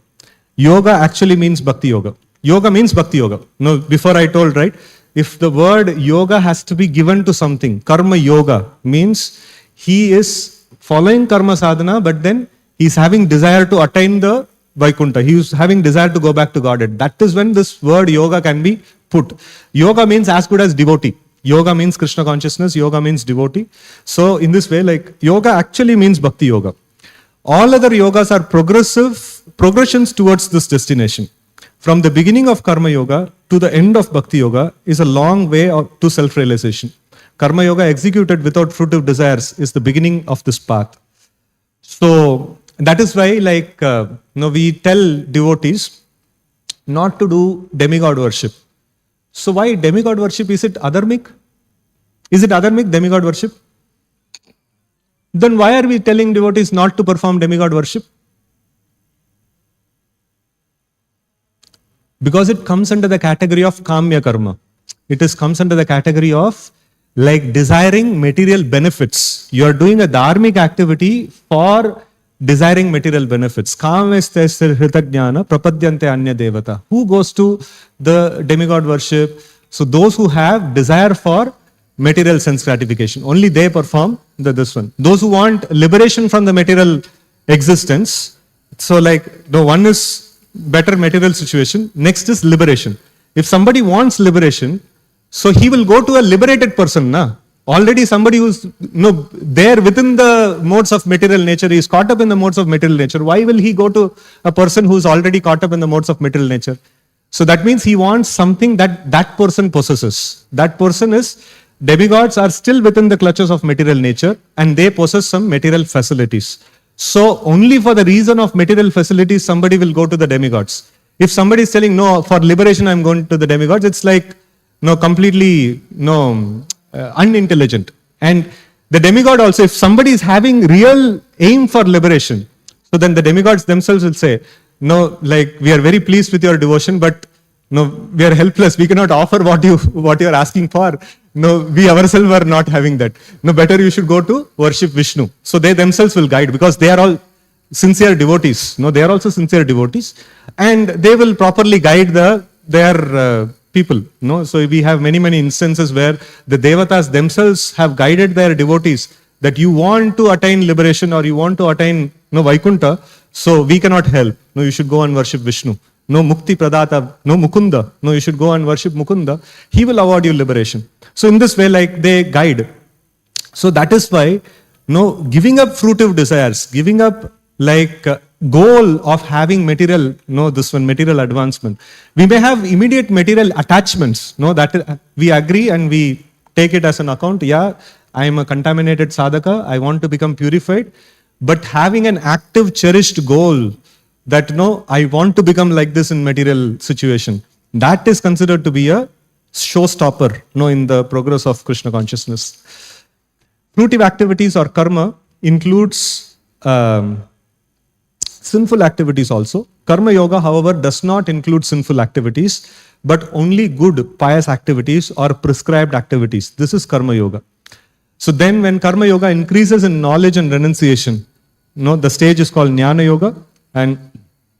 Yoga actually means Bhakti Yoga. Yoga means Bhakti Yoga. Before I told, right? If the word yoga has to be given to something, karma yoga means he is following karma sadhana, but then he is having desire to attain the Vaikuntha. He is having desire to go back to Godhead. That is when this word yoga can be put. Yoga means as good as devotee. Yoga means Krishna consciousness. Yoga means devotee. So in this way, like yoga actually means Bhakti Yoga. All other yogas are progressions towards this destination. From the beginning of Karma Yoga to the end of Bhakti Yoga is a long way to self-realization. Karma Yoga executed without fruitive desires is the beginning of this path. So that is why, like, we tell devotees not to do demigod worship. So why demigod worship? Is it adharmic? Is it adharmic, demigod worship? Then why are we telling devotees not to perform demigod worship? Because it comes under the category of kamya karma. It comes under the category of like desiring material benefits. You are doing a dharmic activity for desiring material benefits. Kamestesya hritajnana prapadyante anya devata. Who goes to the demigod worship? So those who have desire for material sense gratification. Only they perform this one. Those who want liberation from the material existence. So like the one is better material situation. Next is liberation. If somebody wants liberation, so he will go to a liberated person. Already somebody who's there within the modes of material nature, he is caught up in the modes of material nature. Why will he go to a person who's already caught up in the modes of material nature? So that means he wants something that person possesses. That person is, demigods are still within the clutches of material nature and they possess some material facilities. So only for the reason of material facilities, somebody will go to the demigods. If somebody is telling, no, for liberation I'm going to the demigods, it's like, completely, unintelligent. And the demigod also, if somebody is having real aim for liberation, so then the demigods themselves will say, no, like we are very pleased with your devotion, but we are helpless. We cannot offer what you are asking for. We ourselves are not having that. Better you should go to worship Vishnu. So they themselves will guide because they are all sincere devotees. They are also sincere devotees, and they will properly guide their people. So we have many instances where the devatas themselves have guided their devotees that you want to attain liberation or you want to attain Vaikuntha. So we cannot help. You should go and worship Vishnu. Mukti Pradata, Mukunda. You should go and worship Mukunda. He will award you liberation. So in this way, like they guide. So that is why, giving up fruitive desires, giving up like goal of having material, material advancement. We may have immediate material attachments, that we agree and we take it as an account. Yeah, I am a contaminated sadhaka. I want to become purified. But having an active, cherished goal, that no, I want to become like this in material situation. That is considered to be a showstopper, no, in the progress of Krishna consciousness. Fruitive activities or karma includes sinful activities also. Karma yoga, however, does not include sinful activities, but only good, pious activities or prescribed activities. This is karma yoga. So then when karma yoga increases in knowledge and renunciation, the stage is called jnana yoga. And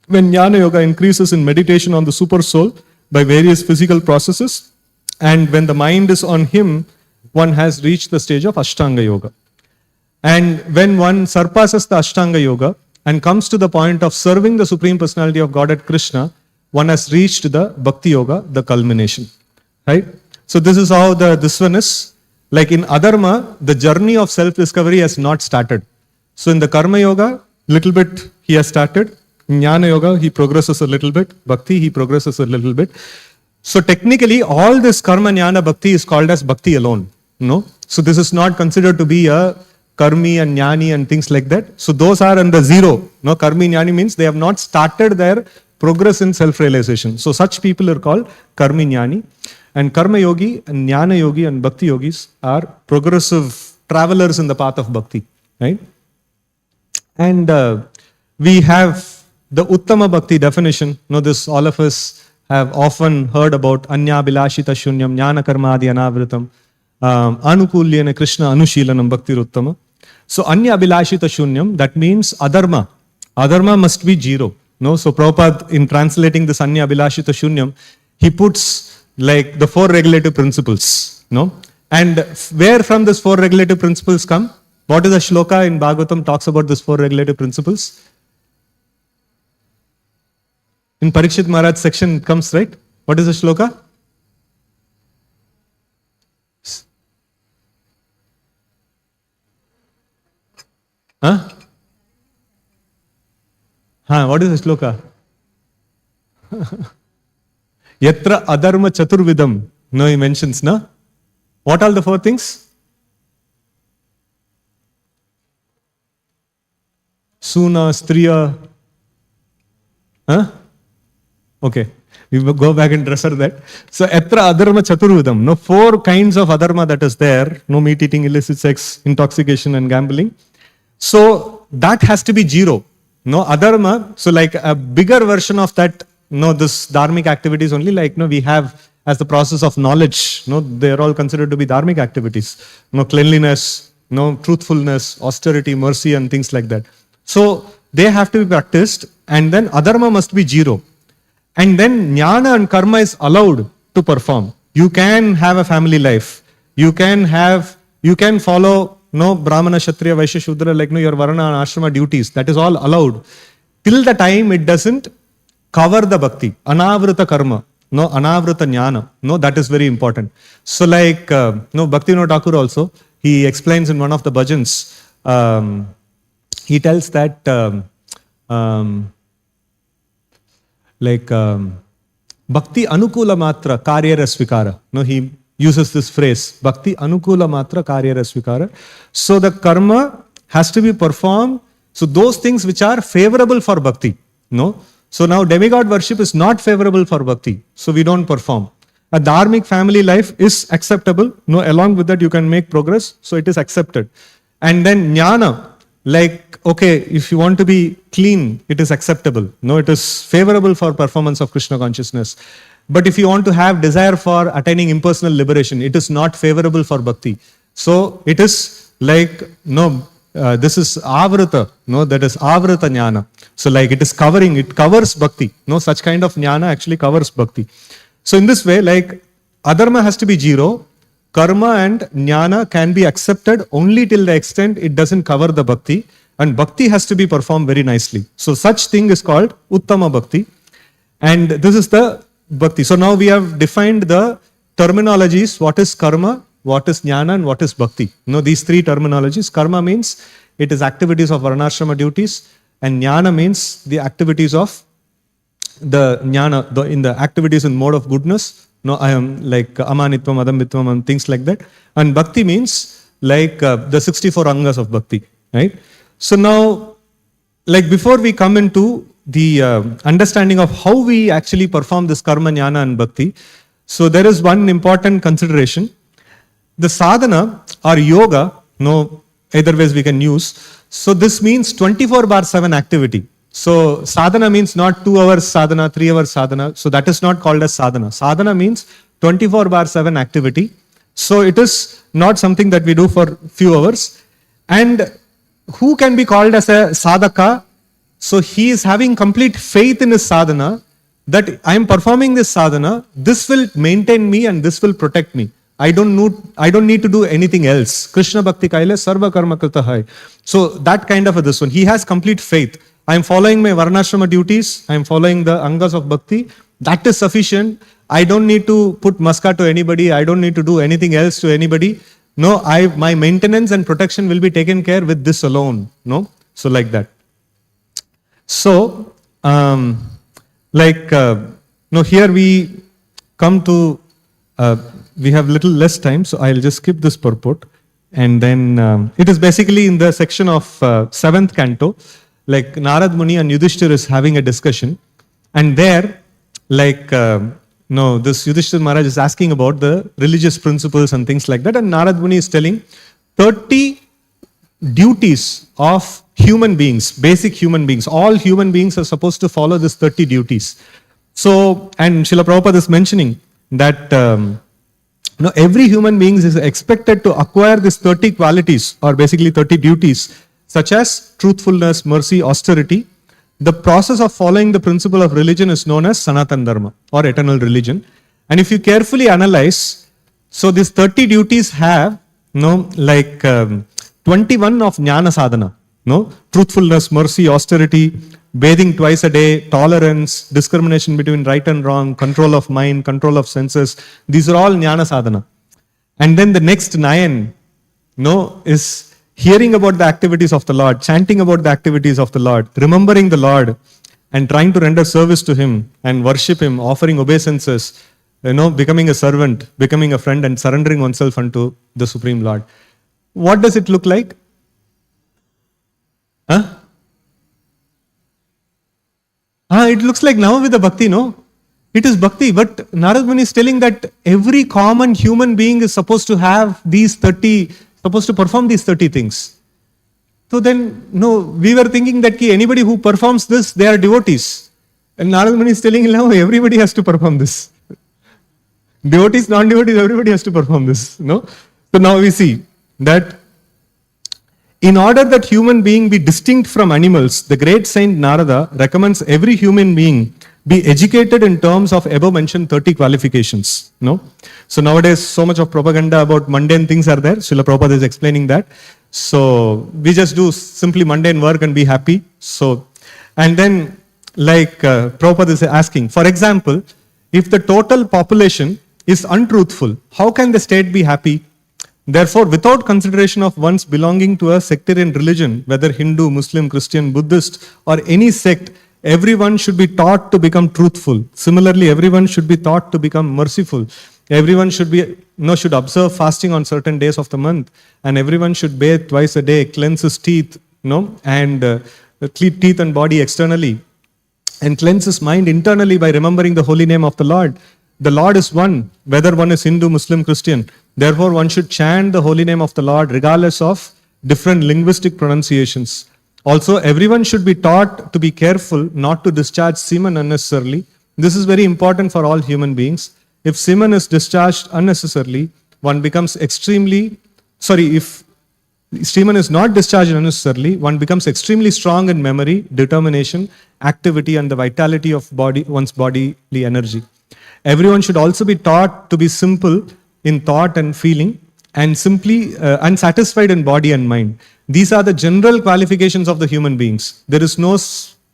when jnana yoga increases in meditation on the super soul by various physical processes, and when the mind is on him, one has reached the stage of ashtanga yoga. And when one surpasses the ashtanga yoga and comes to the point of serving the Supreme Personality of Godhead Krishna, one has reached the Bhakti yoga, the culmination. Right? So this is how this one is. Like in adharma, the journey of self-discovery has not started. So in the karma yoga, little bit he has started. In jnana yoga, he progresses a little bit. Bhakti, he progresses a little bit. So technically, all this karma, jnana, bhakti is called as bhakti alone. No? So this is not considered to be a karmi and jnani and things like that. So those are in the zero. No, karmi, jnani means they have not started their progress in self-realization. So such people are called karmi, jnani. And karma yogi and jnana yogi and bhakti yogis are progressive travelers in the path of bhakti. Right? And we have the Uttama Bhakti definition. This all of us have often heard about Anya Bilashita Shunyam, Jnana Karma Adi Anavritam, Anukulyena Krishna Anushilanam Bhakti Uttama. So Anya Bilashita Shunyam, that means adharma. Adharma must be zero. So Prabhupada, in translating this Anya Bilashita Shunyam, he puts like the 4 regulative principles. And where from these 4 regulative principles come? What is the shloka in Bhagavatam talks about these 4 regulative principles? In Parikshit Maharaj section it comes, right? What is the shloka? What is the shloka? Yatra adharma chaturvidam. He mentions, no? What are the 4 things? Suna, Striya. Okay. We will go back and dresser that. So, yatra adharma chaturvidam. 4 kinds of adharma that is there. No meat eating, illicit sex, intoxication and gambling. So, that has to be zero. Adharma. So, like a bigger version of that, this dharmic activities only, like we have as the process of knowledge. They are all considered to be dharmic activities. Cleanliness, truthfulness, austerity, mercy and things like that. So they have to be practiced, and then adharma must be zero. And then jnana and karma is allowed to perform. You can have a family life. You can follow Brahmana, Kshatriya, Vaishya, Shudra, like your Varana and Ashrama duties. That is all allowed. Till the time it doesn't cover the bhakti. Anavrita karma. Anavrita jnana. That is very important. So like, Bhaktivinoda Thakur also, he explains in one of the bhajans, he tells that, bhakti anukula matra karyara svikara. He uses this phrase, bhakti anukula matra karyara svikara. So the karma has to be performed. So those things which are favorable for bhakti. So now demigod worship is not favorable for bhakti. So we don't perform. A dharmic family life is acceptable. Along with that you can make progress. So it is accepted. And then jnana, like, okay, if you want to be clean, it is acceptable. It is favorable for performance of Krishna consciousness. But if you want to have desire for attaining impersonal liberation, it is not favorable for bhakti. So it is like, this is avrita, that is avrita jnana. So like it is covering, it covers bhakti. Such kind of jnana actually covers bhakti. So in this way, like adharma has to be zero, karma and jnana can be accepted only till the extent it doesn't cover the bhakti, and bhakti has to be performed very nicely. So such thing is called uttama bhakti, and this is the bhakti. So now we have defined the terminologies, what is karma, what is jnana and what is bhakti. These 3 terminologies. Karma means it is activities of varnashrama duties, and jnana means the activities of the jnana, in the activities in mode of goodness. I am like amanitvam, adambitvam and things like that. And bhakti means like the 64 angas of bhakti, right? So now, like before we come into understanding of how we actually perform this karma, jnana and bhakti. So there is one important consideration. The sadhana or yoga, either ways we can use. So this means 24/7 activity. So sadhana means not 2 hours sadhana, 3 hours sadhana. So that is not called as sadhana. Sadhana means 24/7 activity. So it is not something that we do for few hours. And who can be called as a sadhaka? So he is having complete faith in his sadhana that I am performing this sadhana, this will maintain me and this will protect me. I don't need to do anything else. Krishna Bhakti Kaile Sarva Karma Krita Hai. So that kind of this one. He has complete faith. I am following my Varnashrama duties. I am following the Angas of Bhakti. That is sufficient. I don't need to put maska to anybody. I don't need to do anything else to anybody. No, my maintenance and protection will be taken care with this alone. No, so like that. So, here we come to, we have little less time, so I'll just skip this purport. And then it is basically in the section of 7th canto, like Narad Muni and Yudhishthir is having a discussion. And there, this Yudhishthir Maharaj is asking about the religious principles and things like that. And Narad Muni is telling 30 duties of human beings, basic human beings. All human beings are supposed to follow this 30 duties. So, and Srila Prabhupada is mentioning that every human being is expected to acquire these 30 qualities or basically 30 duties such as truthfulness, mercy, austerity. The process of following the principle of religion is known as Sanatan Dharma or eternal religion. And if you carefully analyze, so these 30 duties have 21 of Jnana Sadhana. Truthfulness, mercy, austerity, bathing twice a day, tolerance, discrimination between right and wrong, control of mind, control of senses. These are all Jnana Sadhana. And then the next 9, is hearing about the activities of the Lord, chanting about the activities of the Lord, remembering the Lord and trying to render service to Him and worship Him, offering obeisances, becoming a servant, becoming a friend and surrendering oneself unto the Supreme Lord. What does it look like? It looks like now with the bhakti, no? It is bhakti, but Narad Muni is telling that every common human being is supposed to have these 30, supposed to perform these 30 things. So then, we were thinking that anybody who performs this, they are devotees. And Narad Muni is telling now everybody has to perform this. Devotees, non-devotees, everybody has to perform this. No? So now we see that in order that human being be distinct from animals, the great saint Narada recommends every human being be educated in terms of above mentioned 30 qualifications. So nowadays so much of propaganda about mundane things are there. Srila Prabhupada is explaining that. So we just do simply mundane work and be happy. So, and then Prabhupada is asking, for example, if the total population is untruthful, how can the state be happy? Therefore, without consideration of one's belonging to a sectarian religion, whether Hindu, Muslim, Christian, Buddhist, or any sect, everyone should be taught to become truthful. Similarly, everyone should be taught to become merciful. Everyone should observe fasting on certain days of the month, and everyone should bathe twice a day, cleanse his teeth, and clean teeth and body externally, and cleanse his mind internally by remembering the holy name of the Lord. The Lord is one, whether one is Hindu, Muslim, Christian. Therefore, one should chant the holy name of the Lord regardless of different linguistic pronunciations. Also, everyone should be taught to be careful not to discharge semen unnecessarily. This is very important for all human beings. If semen is discharged unnecessarily, if semen is not discharged unnecessarily, one becomes extremely strong in memory, determination, activity, and the vitality of one's bodily energy. Everyone should also be taught to be simple in thought and feeling, and simply unsatisfied in body and mind. These are the general qualifications of the human beings. There is no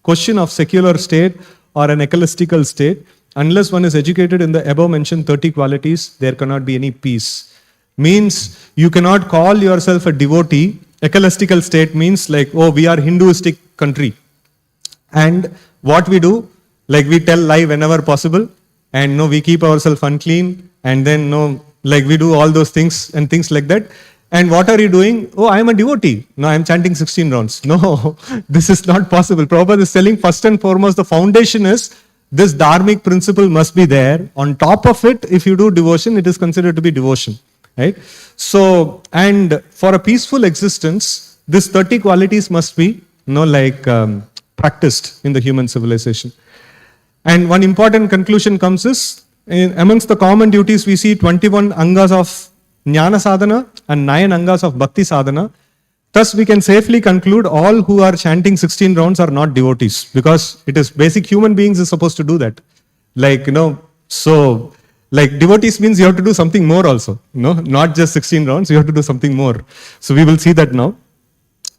question of secular state or an ecclesiastical state. Unless one is educated in the above mentioned 30 qualities, there cannot be any peace. Means you cannot call yourself a devotee. Ecclesiastical state means we are Hinduistic country. And what we do, we tell lie whenever possible, and we keep ourselves unclean, and then we do all those things and things like that. And what are you doing? Oh, I am a devotee. No, I am chanting 16 rounds. No, this is not possible. Prabhupada is telling first and foremost, the foundation is this dharmic principle must be there. On top of it, if you do devotion, it is considered to be devotion. Right? So, and for a peaceful existence, these 30 qualities must be, practiced in the human civilization. And one important conclusion comes is, amongst the common duties, we see 21 angas of Jnana sadhana and 9 angas of Bhakti sadhana. Thus, we can safely conclude all who are chanting 16 rounds are not devotees, because it is basic human beings is supposed to do that. Devotees means you have to do something more also. Not just 16 rounds, you have to do something more. So we will see that now.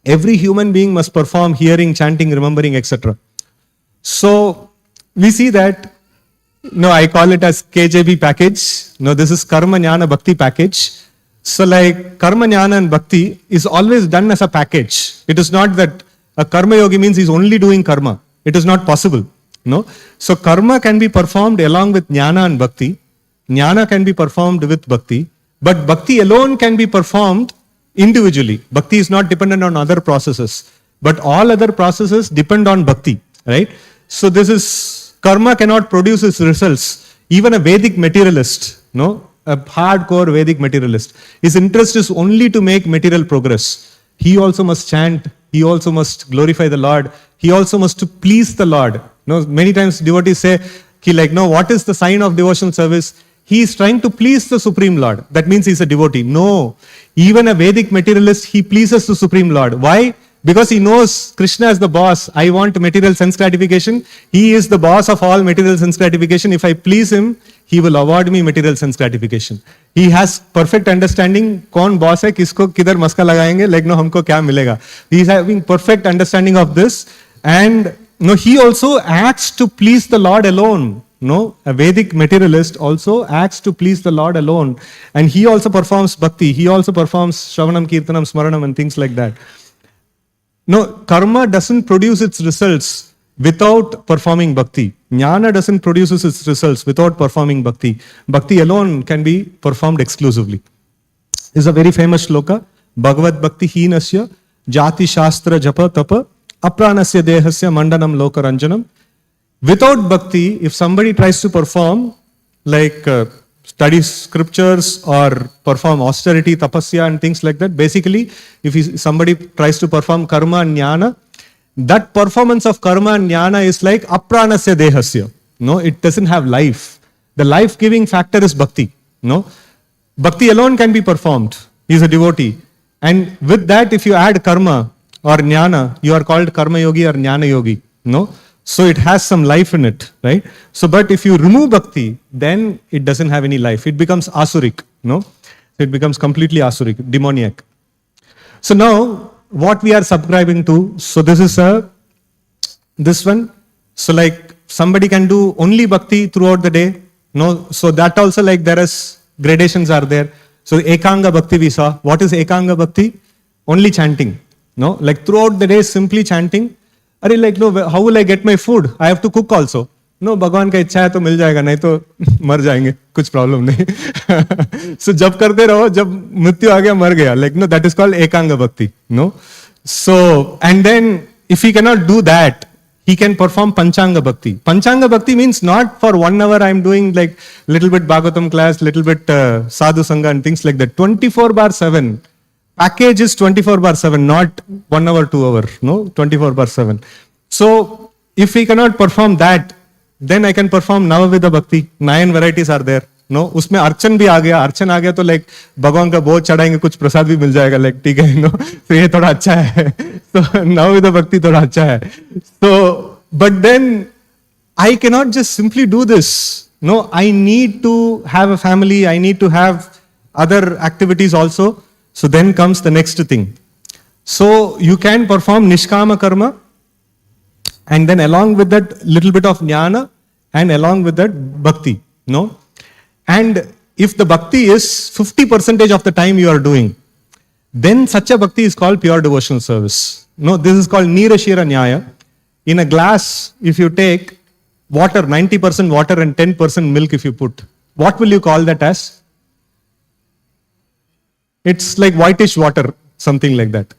Every human being must perform hearing, chanting, remembering, etc. So we see that, I call it as KJB package. This is Karma Jnana Bhakti package. So Karma Jnana and Bhakti is always done as a package. It is not that a Karma Yogi means he's only doing Karma. It is not possible. So Karma can be performed along with Jnana and Bhakti. Jnana can be performed with Bhakti. But Bhakti alone can be performed individually. Bhakti is not dependent on other processes. But all other processes depend on Bhakti. Right? So this is, Karma cannot produce its results. Even a Vedic materialist, a hardcore Vedic materialist, his interest is only to make material progress. He also must chant. He also must glorify the Lord. He also must to please the Lord. Many times devotees say, what is the sign of devotional service? He is trying to please the Supreme Lord. That means he is a devotee. No. Even a Vedic materialist, he pleases the Supreme Lord. Why? Because he knows Krishna is the boss. I want material sense gratification. He is the boss of all material sense gratification. If I please him, he will award me material sense gratification. He has perfect understanding. Kaun boss hai, kisko kidhar maska lagayenge, humko kya milega. He is having perfect understanding of this. And he also acts to please the Lord alone. A Vedic materialist also acts to please the Lord alone. And he also performs bhakti. He also performs shravanam, kirtanam, smaranam and things like that. Karma doesn't produce its results without performing bhakti. Jnana doesn't produce its results without performing bhakti. Bhakti alone can be performed exclusively. This is a very famous shloka. Bhagavad bhakti hinasya jati shastra japa tapa apranasya dehasya mandanam loka ranjanam. Without bhakti, if somebody tries to perform study scriptures or perform austerity, tapasya and things like that, basically if somebody tries to perform karma and jnana, that performance of karma and jnana is like apranasya dehasya. It doesn't have life. The life-giving factor is bhakti. Bhakti alone can be performed. He is a devotee. And with that, if you add karma or jnana, you are called karma yogi or jnana yogi. So it has some life in it, right? So, but if you remove bhakti, then it doesn't have any life. It becomes asuric, It becomes completely asuric, demoniac. So now, what we are subscribing to, so this is this one. So somebody can do only bhakti throughout the day. So that also there is gradations are there. So ekanga bhakti we saw. What is ekanga bhakti? Only chanting. Throughout the day, simply chanting. How will I get my food? I have to cook also. भगवान का इच्छा है तो मिल जाएगा, नहीं तो मर जाएंगे, कुछ प्रॉब्लम नहीं. So जब करते रहो, जब मृत्यु आ गया मर गया. That is called ekanga bhakti. So, and then if he cannot do that, he can perform panchanga bhakti. Panchanga bhakti means not for 1 hour I am doing little bit Bhagavatam class, little bit sadhu sangha and things like that. 24/7. Package is 24/7, not 1 hour, 2 hour, 24/7. So, if we cannot perform that, then I can perform Navavida Bhakti. 9 varieties are there. उसमें अर्चन भी आ गया. अर्चन आ गया तो भगवान का बोझ चढ़ाएंगे, कुछ प्रसाद भी मिल जाएगा. ठीक है, तो ये थोड़ा अच्छा है. So Navavida Bhakti थोड़ा अच्छा है. So, but then I cannot just simply do this. I need to have a family. I need to have other activities also. So then comes the next thing. So you can perform nishkama karma, and then along with that little bit of jnana, and along with that bhakti. And if the bhakti is 50% of the time you are doing, then such a bhakti is called pure devotional service. This is called nirashira nyaya. In a glass, if you take water, 90% water and 10% milk if you put, what will you call that as? it's like whitish water, something like that.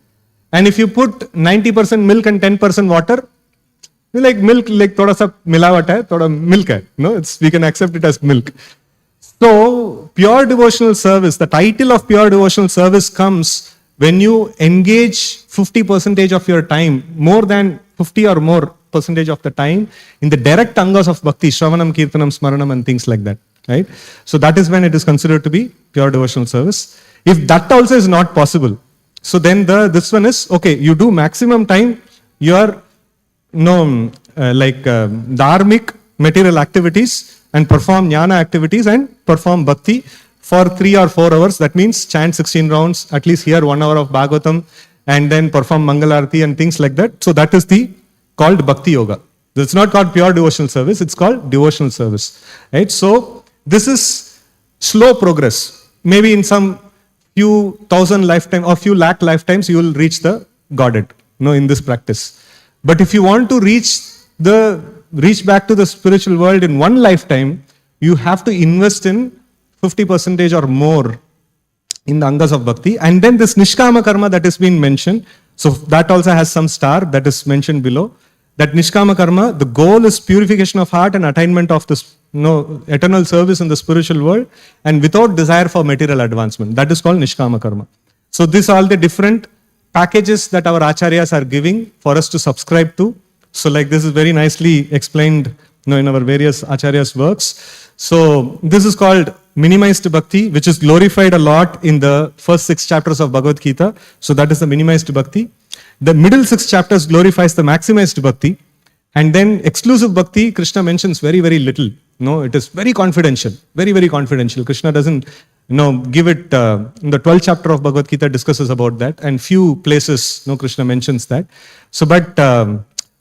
And if you put 90% milk and 10% water, like milk, like thoda sa milawat hai, thoda milk hai. No, we can accept it as milk. So, pure devotional service, the title of pure devotional service comes when you engage 50% of your time, more than 50 or more percentage of the time, in the direct angas of bhakti, Shravanam, Kirtanam, Smaranam, and things like that. Right? So, that is when it is considered to be pure devotional service. If that also is not possible, so then this one is, okay, you do maximum time, your dharmic material activities, and perform jnana activities and perform bhakti for 3 or 4 hours. That means chant 16 rounds, at least hear 1 hour of Bhagavatam, and then perform Mangalarti and things like that. So that is called Bhakti Yoga. It's not called pure devotional service, it's called devotional service. Right? So this is slow progress. Maybe in some few thousand lifetime or few lakh lifetimes you will reach the Godhead, in this practice. But if you want to reach back to the spiritual world in one lifetime, you have to invest in 50% or more in the angas of bhakti. And then this nishkama karma that has been mentioned, so that also has some star that is mentioned below. That nishkama karma, the goal is purification of heart and attainment of this eternal service in the spiritual world, and without desire for material advancement. That is called nishkama karma. So these are all the different packages that our acharyas are giving for us to subscribe to. So like this is very nicely explained in our various acharyas' works. So this is called minimized bhakti, which is glorified a lot in the first 6 chapters of Bhagavad Gita. So that is the minimized bhakti. The middle 6 chapters glorifies the maximized bhakti. And then exclusive bhakti, Krishna mentions very, very little. It is very confidential, very, very confidential. Krishna doesn't give it, in the 12th chapter of Bhagavad Gita discusses about that, and few places, Krishna mentions that. So, but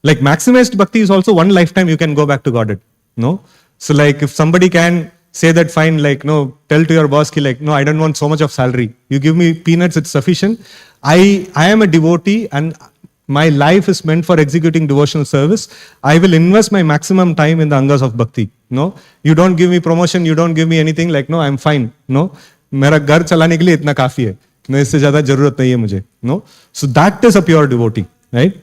like maximized bhakti is also one lifetime you can go back to Godhead. So like if somebody can say that, fine, like, tell to your boss, ki like, no, I don't want so much of salary. You give me peanuts, it's sufficient. I am a devotee and my life is meant for executing devotional service. I will invest my maximum time in the angas of bhakti. You don't give me promotion, you don't give me anything, like, no, I'm fine. मेरा घर चलाने के लिए इतना काफी है. इससे ज्यादा जरूरत नहीं है मुझे. So that is a pure devotee, right?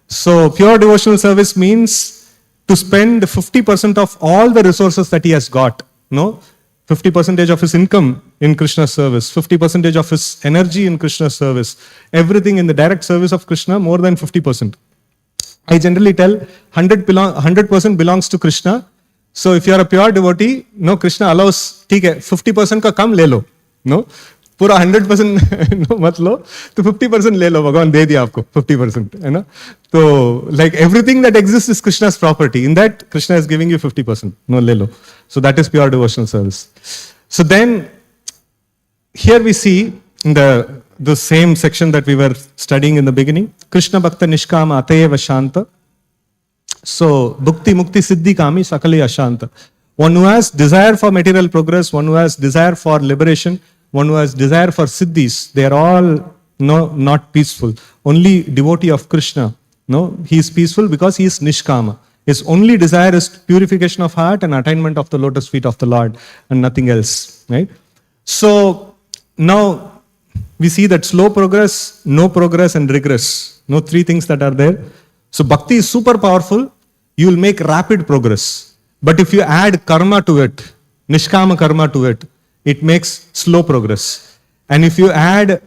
So pure devotional service means to spend 50% of all the resources that he has got. 50% of his income in Krishna's service, 50% of his energy in Krishna's service, everything in the direct service of Krishna, more than 50%. I generally tell 100% belongs to Krishna. So if you are a pure devotee, Krishna allows, 50% का कम ले लो, पूरा 100% मत लो, तो 50% ले लो, भगवान दे दिया आपको 50%, है ना? तो like everything that exists is Krishna's property. In that, Krishna is giving you 50%. ले लो. So that is pure devotional service. So then, here we see in the same section that we were studying in the beginning, Krishna Bhakta Nishkama Atayeva Shanta. So, Bhukti Mukti Siddhi Kami Sakali Ashanta. One who has desire for material progress, one who has desire for liberation, one who has desire for siddhis, they are all not peaceful. Only devotee of Krishna, he is peaceful because he is nishkama. His only desire is purification of heart and attainment of the lotus feet of the Lord and nothing else. Right? So now we see that slow progress, no progress and regress. 3 things that are there. So bhakti is super powerful. You will make rapid progress. But if you add karma to it, nishkama karma to it, it makes slow progress. And if you add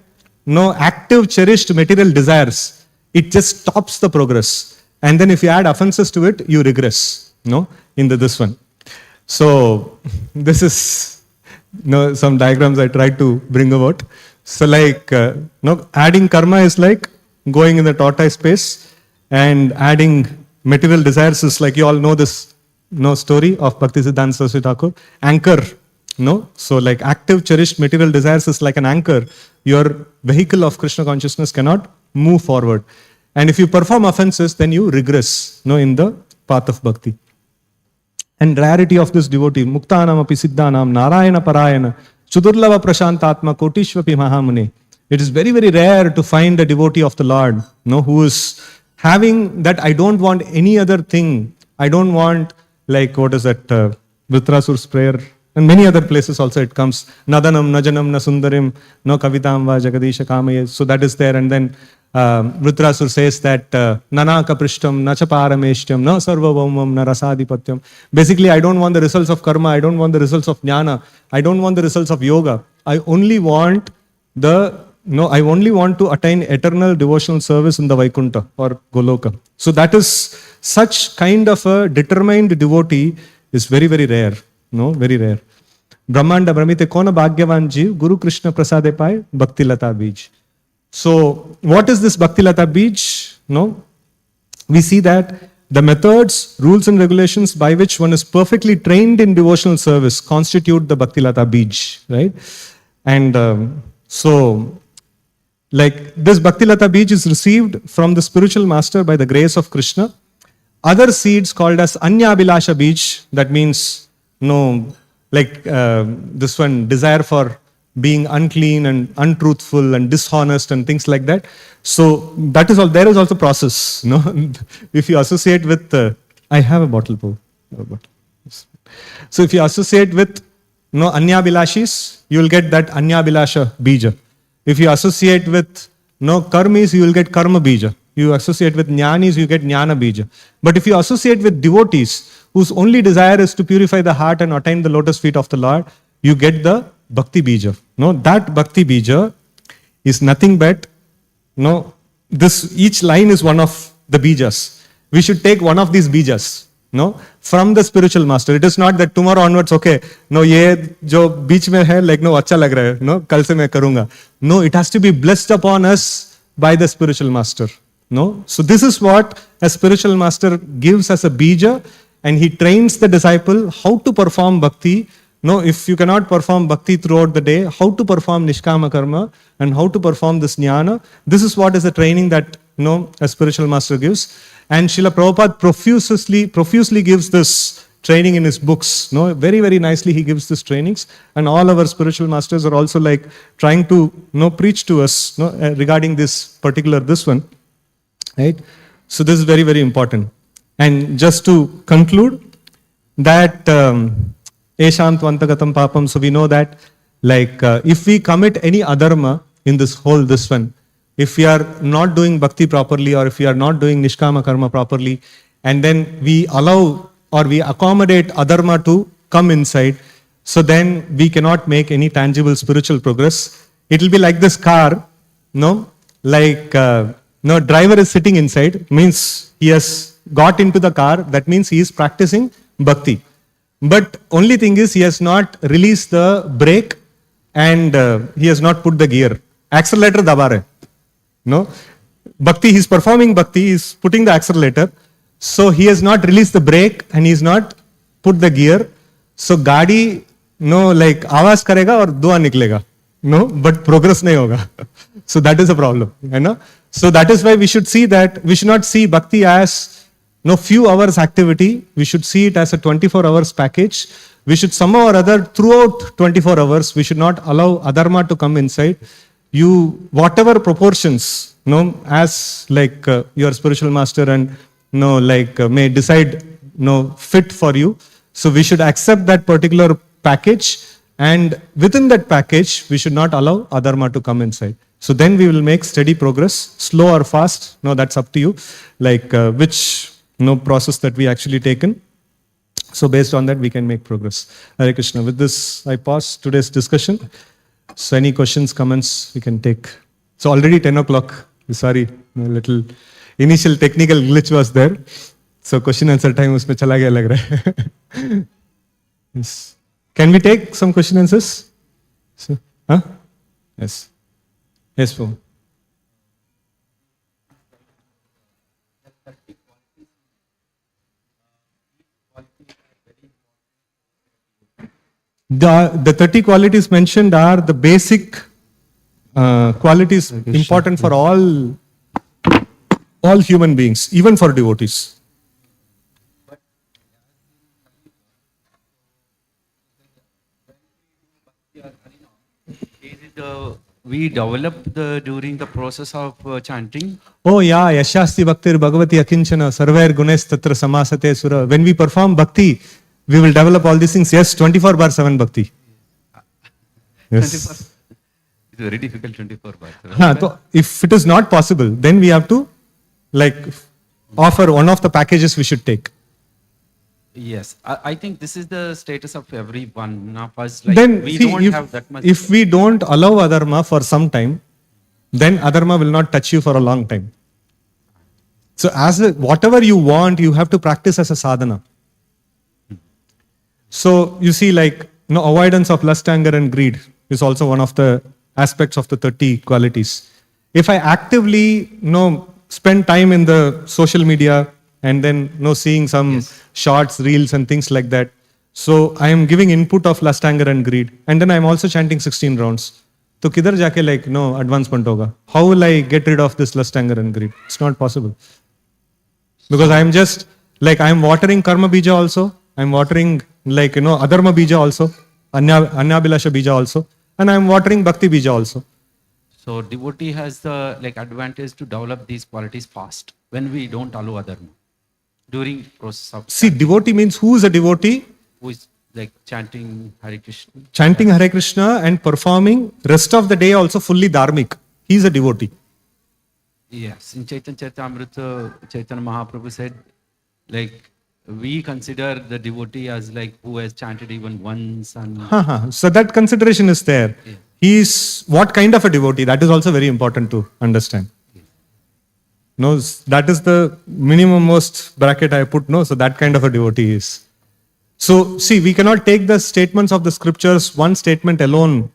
active cherished material desires, it just stops the progress. And then if you add offenses to it, you regress, in this one. So this is some diagrams I tried to bring about. So like, adding karma is like going in the tortoise space, and adding material desires is like, you all know this story of Bhakti Siddhanta Saraswati Thakur, anchor. So like active cherished material desires is like an anchor. Your vehicle of Krishna consciousness cannot move forward. And if you perform offenses, then you regress, in the path of bhakti. And rarity of this devotee, Muktanam api Siddhanam, Narayana Parayana, Chudurlava Prashantatma, Kotishvapi Mahamune. It is very, very rare to find a devotee of the Lord, who is having that, I don't want any other thing. I don't want, like, what is that, Vritrasur's prayer, And many other places also it comes. Nadanam, Najanam, Nasundarim, no Kavitam va Jagadisha Kamaye. So that is there. And then Vritrasur says that Nanaka Prishtam, Nachaparameshtam, Na Sarvabhaumam, Na Rasadipatyam. Basically, I don't want the results of karma, I don't want the results of jnana, I don't want the results of yoga. I only want to attain eternal devotional service in the Vaikuntha or Goloka. So that is such kind of a determined devotee is very, very rare. No, very rare. Brahmanda Brahmite Kona Bhagyavan Jeev, Guru Krishna Prasade Pai, Bhakti Lata Bij. So, what is this Bhakti Lata Bij? No, we see that the methods, rules and regulations by which one is perfectly trained in devotional service constitute the Bhakti Lata Bij, right? And so, like this Bhakti Lata Bij is received from the spiritual master by the grace of Krishna. Other seeds called as Anyabhilasha Bij, that means, this one, desire for being unclean and untruthful and dishonest and things like that. So that is all. There is also process. No, if you associate with, I have a bottle. So if you associate with Anyabhilashis, you will get that Anyabhilasha Bija. If you associate with Karmis, you will get Karma Bija. You associate with Jnanis, you get Jnana Bija. But if you associate with devotees whose only desire is to purify the heart and attain the lotus feet of the Lord, you get the Bhakti Bija. That Bhakti Bija is nothing but, each line is one of the Bijas. We should take one of these Bijas, from the spiritual master. It is not that tomorrow onwards, okay, ye jo beech mein hai, acha lag raha hai, kal se main karunga. No, it has to be blessed upon us by the spiritual master. So this is what a spiritual master gives as a Bija, and he trains the disciple how to perform Bhakti. If you cannot perform Bhakti throughout the day, how to perform Nishkama Karma and how to perform this Jnana. This is what is the training that a spiritual master gives. And Srila Prabhupada profusely gives this training in his books. Very, very nicely he gives these trainings. And all our spiritual masters are also like trying to preach to us regarding this one. Right? So this is very, very important. And just to conclude, that Esham Tvantagatam Papam, so we know that if we commit any adharma in this one, if we are not doing bhakti properly or if we are not doing nishkama karma properly, and then we allow or we accommodate adharma to come inside, so then we cannot make any tangible spiritual progress. It will be like this car, driver is sitting inside, means he has got into the car, that means he is practicing bhakti. But only thing is he has not released the brake and he has not put the gear. Accelerator daba rahe. Bhakti, he is performing bhakti, he is putting the accelerator. So he has not released the brake and he has not put the gear. So gaadi, आवाज करेगा और धुआं निकलेगा. But progress nahi hoga. So that is a problem. So that is why we should see that we should not see bhakti as few hours activity. We should see it as a 24 hours package. We should somehow or other throughout 24 hours, we should not allow adharma to come inside. You, whatever proportions, as your spiritual master and may decide fit for you. So we should accept that particular package, and within that package, we should not allow adharma to come inside. So then we will make steady progress, slow or fast. That's up to you. Which process that we actually taken. So based on that, we can make progress. Hare Krishna. With this, I pause today's discussion. So any questions, comments, we can take. So already 10 o'clock. Sorry, a little initial technical glitch was there. So question answer time usme chala gaya lag raha hai. Yes. Can we take some question answers? So, Yes. Yes, Paul. The 30 qualities mentioned are the basic qualities important for all human beings, even for devotees. We develop during the process of chanting. Oh yeah, Yashasti Bhaktir Bhagavati Akinchana Sarvair Gunes Tatra Samasate Sura. When we perform bhakti, we will develop all these things. Yes, 24/7 bhakti. Yes. 24. It's very difficult 24 bar. So if it is not possible, then we have to like offer one of the packages we should take. Yes, I think this is the status of everyone of us. Like Then we see, don't have that much. if we don't allow adharma for some time, then adharma will not touch you for a long time. So whatever you want, you have to practice as a sadhana. So you see, like, avoidance of lust, anger, and greed is also one of the aspects of the 30 qualities. If I actively, spend time in the social media and then, seeing some shorts, reels, and things like that. So I am giving input of lust, anger, and greed, and then I am also chanting 16 rounds. So kidhar jaake like advancement hoga? How will I get rid of this lust, anger, and greed? It's not possible. Because I am just like, I am watering karma bija also. I am watering like, adharma bija also. Anyabhilasha bija also. And I am watering bhakti bija also. So devotee has the advantage to develop these qualities fast when we don't allow adharma during process of. See, devotee means who is a devotee? Who is chanting Hare Krishna. Chanting Hare Krishna and performing rest of the day also fully dharmic. He is a devotee. Yes, in Chaitanya Charitamrita, Chaitanya Mahaprabhu said, we consider the devotee as who has chanted even once and. So that consideration is there. Yeah. He is what kind of a devotee? That is also very important to understand. Yeah. That is the minimum most bracket I put. So that kind of a devotee is. So see, we cannot take the statements of the scriptures, one statement alone,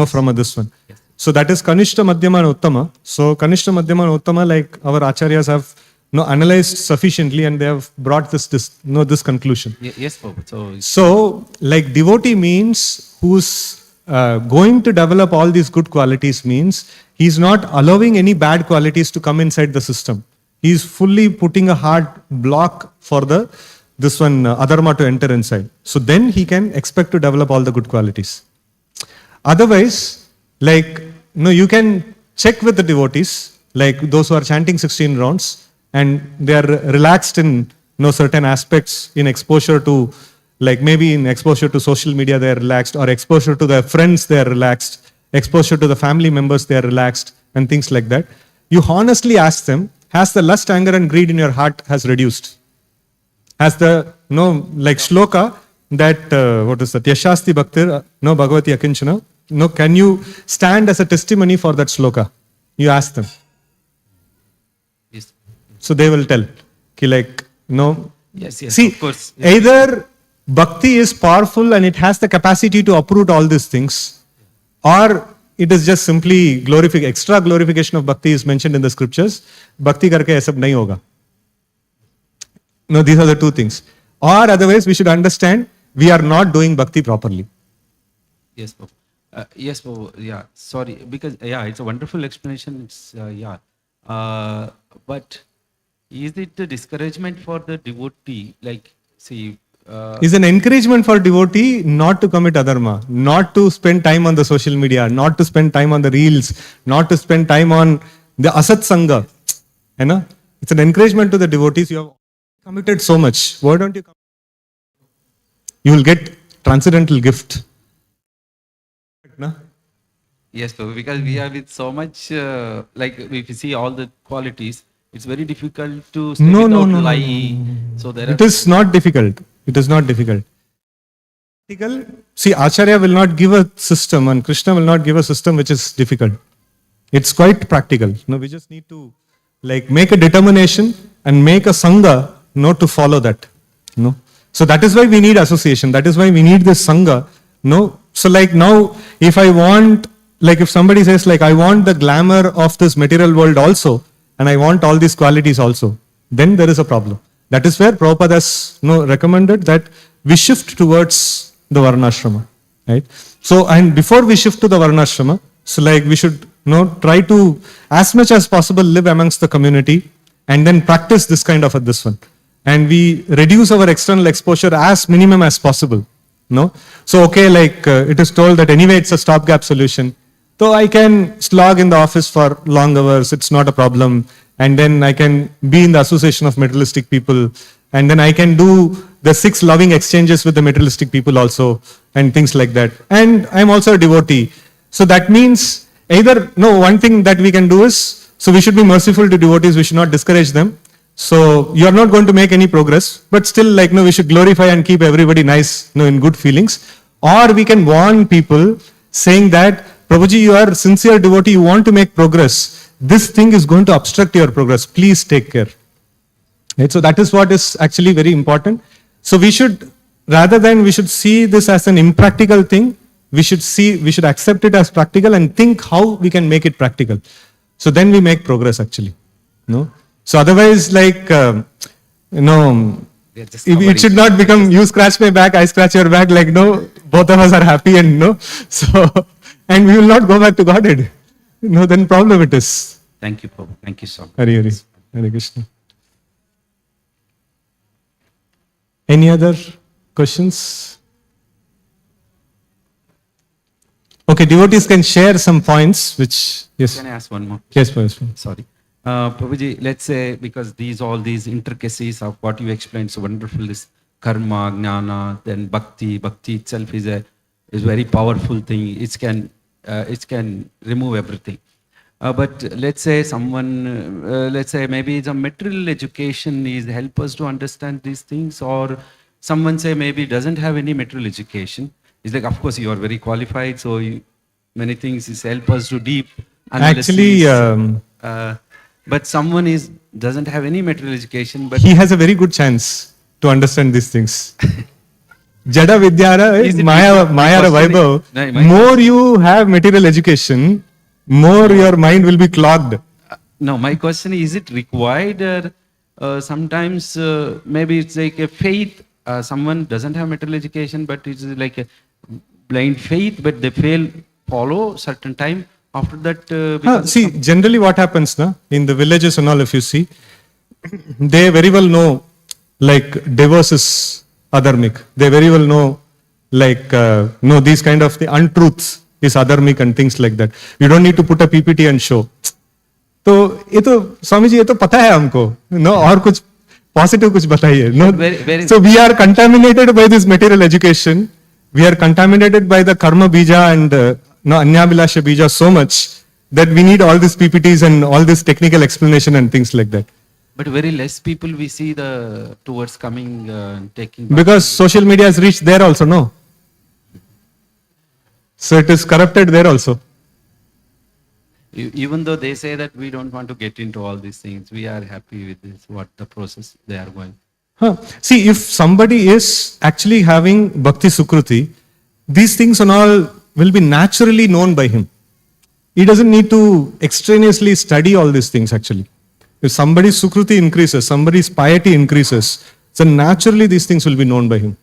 from this one. Yes. So that is Kanishta, Madhyama and Uttama. So Kanishta, Madhyama and Uttama, like our acharyas have analyzed sufficiently and they have brought this conclusion. Yes, Prabhu. So like devotee means who's going to develop all these good qualities means he's not allowing any bad qualities to come inside the system. He's fully putting a hard block for adharma to enter inside. So then he can expect to develop all the good qualities. Otherwise, you can check with the devotees, like those who are chanting 16 rounds and they are relaxed in certain aspects in exposure to, maybe in exposure to social media they are relaxed, or exposure to their friends they are relaxed, exposure to the family members they are relaxed, and things like that. You honestly ask them, has the lust, anger, and greed in your heart has reduced? Has the, Sloka, that, what is that, Yashasti Bhaktir, Bhagavati Akinchana, can you stand as a testimony for that sloka? You ask them. Yes. So they will tell. Yes, See, of course. Yes. Either bhakti is powerful and it has the capacity to uproot all these things, or it is just simply extra glorification of bhakti is mentioned in the scriptures. Bhakti karke aisa nahi hoga. These are the two things. Or otherwise, we should understand we are not doing bhakti properly. Yes, Prabhu. Yes, Prabhu. Yeah, sorry. Because, it's a wonderful explanation. It's, but is it a discouragement for the devotee? Is an encouragement for devotee not to commit adharma, not to spend time on the social media, not to spend time on the reels, not to spend time on the asat sangha. It's an encouragement to the devotees. You have committed so much. Why don't you come? You will get transcendental gift. No? Yes, because we are with so much, if you see all the qualities, it's very difficult to stay without lying. So there it is not difficult. It is not difficult. See, Acharya will not give a system and Krishna will not give a system which is difficult. It's quite practical. We just need to make a determination and make a sangha to follow that. So that is why we need association. That is why we need this sangha. So now, if I want, if somebody says I want the glamour of this material world also, and I want all these qualities also, then there is a problem. That is where Prabhupada has recommended that we shift towards the varnashrama, right? So, and before we shift to the varnashrama, so we should try to, as much as possible, live amongst the community and then practice this kind of this one. And we reduce our external exposure as minimum as possible. So, okay, it is told that anyway it's a stopgap solution. So I can slog in the office for long hours, it's not a problem. And then I can be in the association of materialistic people And then I can do the 6 loving exchanges with the materialistic people also, and things like that. And I'm also a devotee. So that means either, no, one thing that we can do is, so we should be merciful to devotees, we should not discourage them. So you are not going to make any progress, but still, like, no, we should glorify and keep everybody nice, in good feelings. Or we can warn people saying that, Prabhuji, you are sincere devotee, you want to make progress. This thing is going to obstruct your progress. Please take care. Right? So that is what is actually very important. So we should, rather than we should see this as an impractical thing, we should accept it as practical and think how we can make it practical. So then we make progress actually. So otherwise, like, it should not become you scratch my back, I scratch your back, like, no, both of us are happy and so, and we will not go back to Godhead. Then problem it is. Thank you, Prabhu. Thank you so much. Hari Hari. Hare Krishna. Any other questions? Okay, devotees can share some points, which, yes. Can I ask one more? Yes, please. Sorry. Prabhuji, let's say, because all these intricacies of what you explained so wonderful, is karma, jnana, then bhakti. Bhakti itself is very powerful thing. It can remove everything. But let's say let's say maybe the material education is help us to understand these things, or someone say maybe doesn't have any material education. It's like, of course, you are very qualified, so many things is help us to deep analysis. Actually, but someone doesn't have any material education, but he has a very good chance to understand these things. Jada Vidyara, Maya Vaibhav, more you have material education, more your mind will be clogged. No, my question is it required? Sometimes maybe it's like a faith. Someone doesn't have material education, but it's like a blind faith, but they follow certain time. After that, see, generally what happens in the villages and all, if you see, they very well know, like, divorce is adharmic. They very well know, like, these kind of the untruths is adharmic and things like that. You don't need to put a PPT and show. तो ये तो स्वामी जी ये तो पता है हमको, और कुछ positive कुछ बताइए. So we are contaminated by this material education. We are contaminated by the karma bija and Anyabhilasha bija so much that we need all these PPTs and all this technical explanation and things like that. But very less people we see towards coming taking. Because social media has reached there also, no? So it is corrupted there also. Even though they say that we don't want to get into all these things, we are happy with this, what the process they are going. See, if somebody is actually having Bhakti Sukruti, these things and all will be naturally known by him. He doesn't need to extraneously study all these things actually. If somebody's Sukruti increases, somebody's piety increases, so naturally these things will be known by him.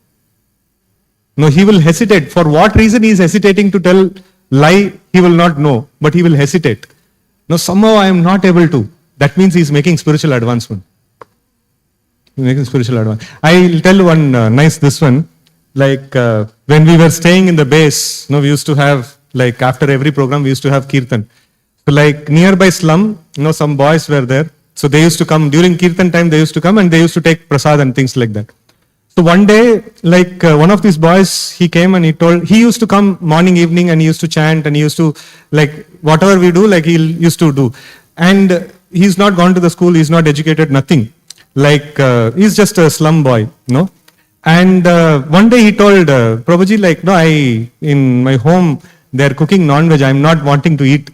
No, he will hesitate. For what reason he is hesitating to tell lie, he will not know, but he will hesitate. No, somehow I am not able to. That means he is making spiritual advancement. Making spiritual advancement. I'll tell one this one. Like when we were staying in the base, we used to have, like, after every program, we used to have kirtan. So like nearby slum, some boys were there. So they used to come during kirtan time, they used to come and they used to take prasad and things like that. So one day, like one of these boys, he came and he used to come morning, evening, and he used to chant and he used to, like, whatever we do, like he used to do. And he's not gone to the school, he's not educated, nothing. Like he's just a slum boy, And one day he told Prabhuji, like, no, in my home, they're cooking non-veg, I'm not wanting to eat.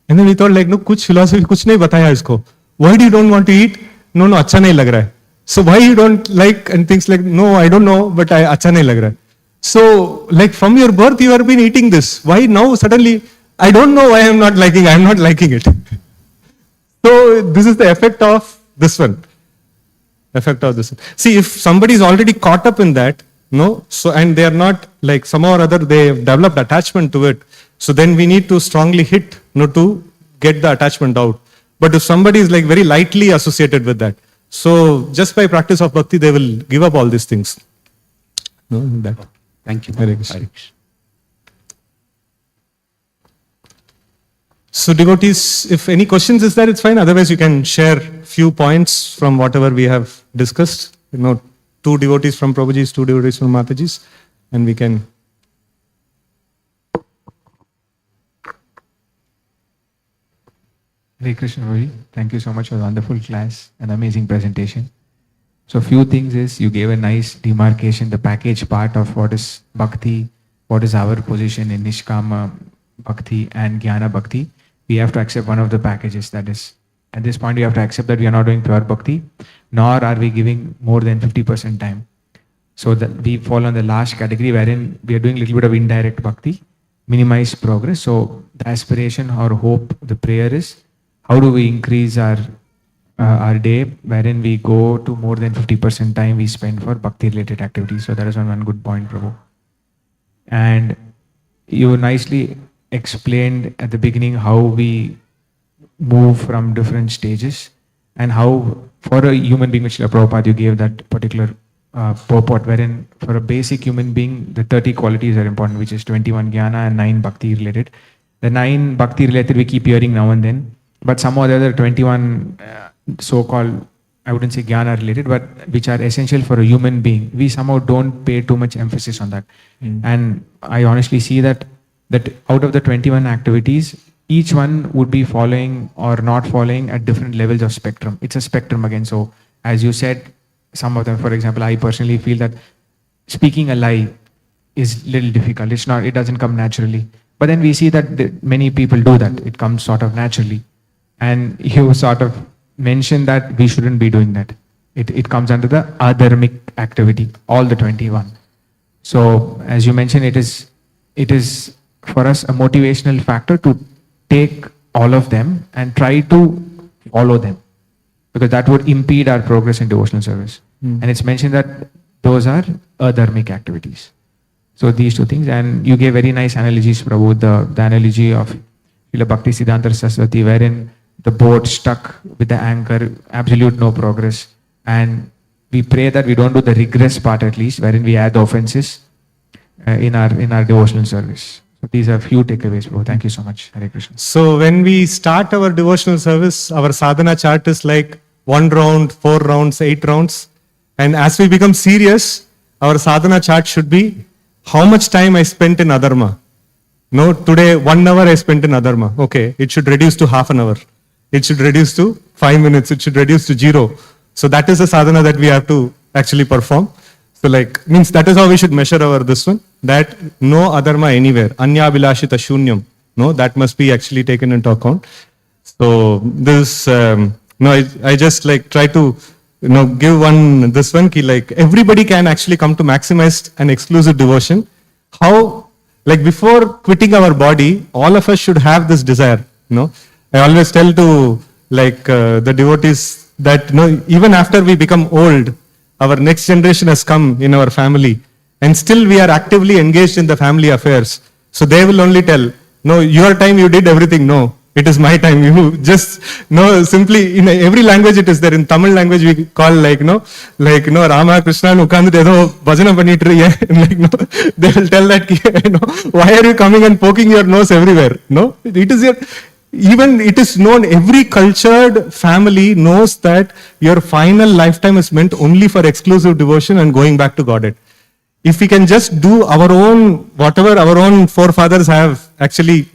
And then he thought, like, no, kuch philosophy, kuch nahi bataya isko. Why do you don't want to eat? No, acha nahi lag raha hai. So why you don't like, and things like, no, I don't know, but acha nahi lag raha hai. So, like, from your birth, you have been eating this. Why now suddenly, I don't know why I'm not liking it. So this is the effect of this one. See, if somebody is already caught up in that, so, and they are not, like, somehow or other, they have developed attachment to it. So then we need to strongly hit, to get the attachment out. But if somebody is, like, very lightly associated with that, so just by practice of bhakti, they will give up all these things. That. Thank you. Harikshetra. So devotees, if any questions is there, it's fine. Otherwise, you can share few points from whatever we have discussed. two devotees from Prabhuji's, two devotees from Mataji's, and we can. Hare Krishna Prabhuji, thank you so much for the wonderful class and amazing presentation. So few things is you gave a nice demarcation, the package part of what is Bhakti, what is our position in Nishkama Bhakti and Jnana Bhakti. We have to accept one of the packages, that is, at this point we have to accept that we are not doing pure Bhakti, nor are we giving more than 50% time. So that we fall on the last category wherein we are doing a little bit of indirect Bhakti, minimize progress. So the aspiration or hope, the prayer is, how do we increase our day wherein we go to more than 50% time we spend for Bhakti related activities. So that is one good point, Prabhu. And you nicely explained at the beginning how we move from different stages and how for a human being, which Prabhupada, you gave that particular purport wherein for a basic human being, the 30 qualities are important, which is 21 Jnana and 9 Bhakti related. The 9 Bhakti related we keep hearing now and then, but some of the other 21 so-called, I wouldn't say Jnana related, but which are essential for a human being, we somehow don't pay too much emphasis on that. And I honestly see that out of the 21 activities, each one would be following or not following at different levels of spectrum. It's a spectrum again. So as you said, some of them, for example, I personally feel that speaking a lie is little difficult. It doesn't come naturally. But then we see that many people do that. It comes sort of naturally. And you sort of mentioned that we shouldn't be doing that. It comes under the adharmic activity, all the 21. So as you mentioned, it is for us a motivational factor to take all of them and try to follow them, because that would impede our progress in devotional service. And it's mentioned that those are adharmic activities. So these two things, and you gave very nice analogies, Prabhu, the analogy of Srila Bhakti Siddhanta Saraswati, wherein the boat stuck with the anchor, absolute no progress. And we pray that we don't do the regress part at least, wherein we add the offenses in our devotional service. So these are few takeaways, Prabhu. Thank you so much. Hare Krishna. So when we start our devotional service, our sadhana chart is like 1 round, 4 rounds, 8 rounds. And as we become serious, our sadhana chart should be how much time I spent in adharma. No, today 1 hour I spent in adharma. Okay, it should reduce to half an hour. It should reduce to 5 minutes. It should reduce to 0. So that is the sadhana that we have to actually perform. So means that is how we should measure our this one. That no adharma anywhere. Anya bilashita shunyam. No, that must be actually taken into account. So this, I just try to give this one key, everybody can actually come to maximize an exclusive devotion. How, before quitting our body, all of us should have this desire. I always tell to the devotees that even after we become old, our next generation has come in our family, and still we are actively engaged in the family affairs. So they will only tell, no, your time you did everything. No, it is my time. You just, simply in every language it is there. In Tamil language we call Rama, Krishna, Ukand, bhajana panitru. They will tell that, why are you coming and poking your nose everywhere? No, it is even it is known, every cultured family knows that your final lifetime is meant only for exclusive devotion and going back to Godhead. If we can just do our own, whatever our own forefathers have actually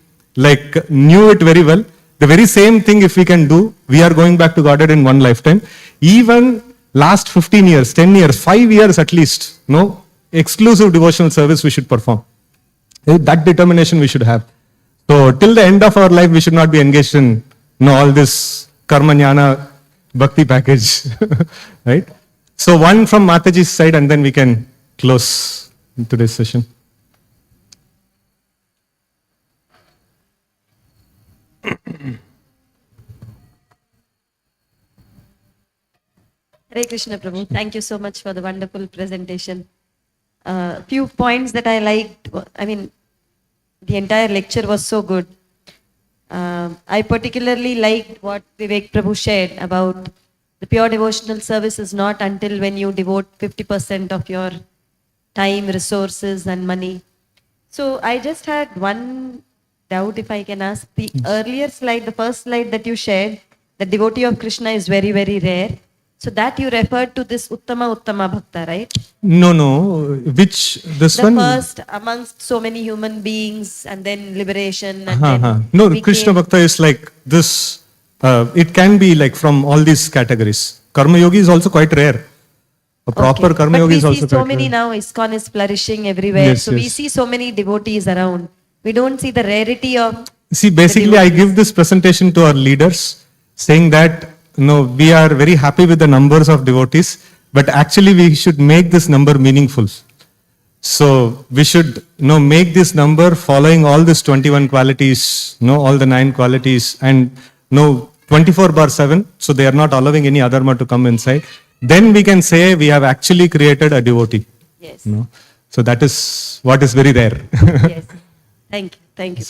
knew it very well, the very same thing if we can do, we are going back to Godhead in one lifetime. Even last 15 years, 10 years, 5 years at least, exclusive devotional service we should perform. That determination we should have. So till the end of our life, we should not be engaged in all this karma jnana bhakti package, right? So one from Mataji's side, and then we can close today's session. Hare Krishna Prabhu, thank you so much for the wonderful presentation. Few points that I liked, the entire lecture was so good. I particularly liked what Vivek Prabhu shared about the pure devotional service is not until when you devote 50% of your time, resources and money. So I just had one doubt, if I can ask. The earlier slide, the first slide that you shared, the devotee of Krishna is very, very rare. So that you referred to this Uttama Uttama Bhakta, right? No. Which, this The one? first amongst so many human beings, and then liberation, and then No, became- Krishna Bhakta is like this. It can be like from all these categories. Karma Yogi is also quite rare. A proper Okay. Karma But Yogi we is also see so quite many rare. now. Iskcon is flourishing everywhere. Yes, So we yes. see so many devotees around. We don't see the rarity of. See, basically, I give this presentation to our leaders, saying that we are very happy with the numbers of devotees, but actually we should make this number meaningful. So we should make this number following all these 21 qualities, all the 9 qualities, and 24/7. So they are not allowing any adharma to come inside. Then we can say we have actually created a devotee. Yes. So that is what is very rare. Yes. Thank you. Thank you.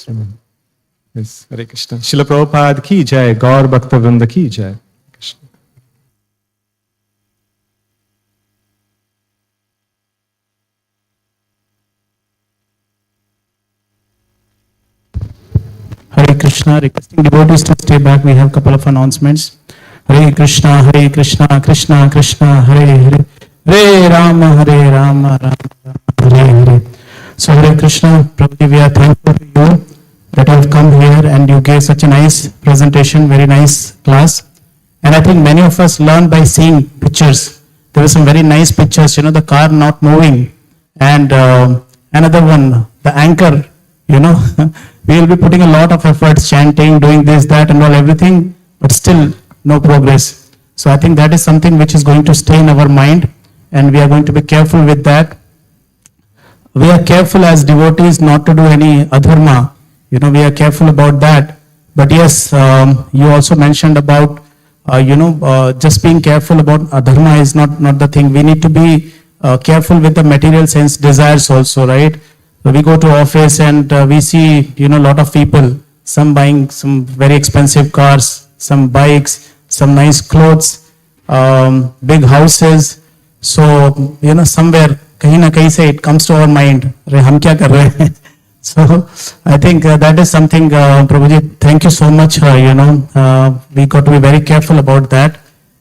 Yes, Hare Krishna. Srila Prabhupada ki jai, Gaur Bhakta Vrinda ki jai. Krishna. Hare Krishna, requesting devotees to stay back. We have a couple of announcements. Hare Krishna, Krishna Krishna, Hare Hare, Hare Rama, Rama Hare Hare. So Hare Krishna, Prabhuji, we are thankful to you that you have come here and you gave such a nice presentation, very nice class. And I think many of us learn by seeing pictures. There were some very nice pictures, the car not moving. And another one, the anchor, we will be putting a lot of efforts, chanting, doing this, that, and all, everything, but still no progress. So I think that is something which is going to stay in our mind, and we are going to be careful with that. We are careful as devotees not to do any adharma. We are careful about that. But yes, you also mentioned about, just being careful about adharma is not the thing. We need to be careful with the material sense desires also, right? So we go to office and we see, a lot of people, some buying some very expensive cars, some bikes, some nice clothes, big houses. So, somewhere, kahin na kahin se it comes to our mind, hum kya kar rahe hain? So, I think that is something, Prabhuji, thank you so much, we got to be very careful about that.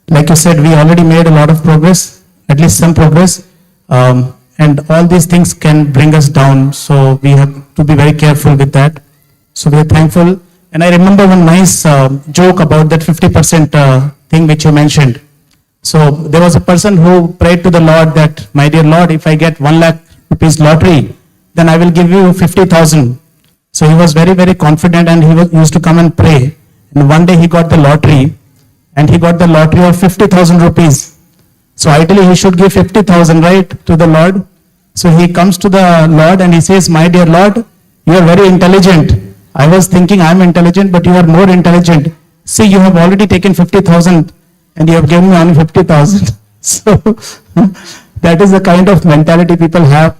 Like you said, we already made a lot of progress, at least some progress. And all these things can bring us down. So we have to be very careful with that. So we are thankful. And I remember one nice joke about that 50% thing which you mentioned. So there was a person who prayed to the Lord that, my dear Lord, if I get 1 lakh rupees lottery, then I will give you 50,000. So he was very, very confident and he used to come and pray. And one day he got the lottery and he got the lottery of 50,000 rupees. So ideally he should give 50,000, right, to the Lord. So he comes to the Lord and he says, my dear Lord, you are very intelligent. I was thinking I am intelligent, but you are more intelligent. See, you have already taken 50,000 and you have given me only 50,000. So that is the kind of mentality people have.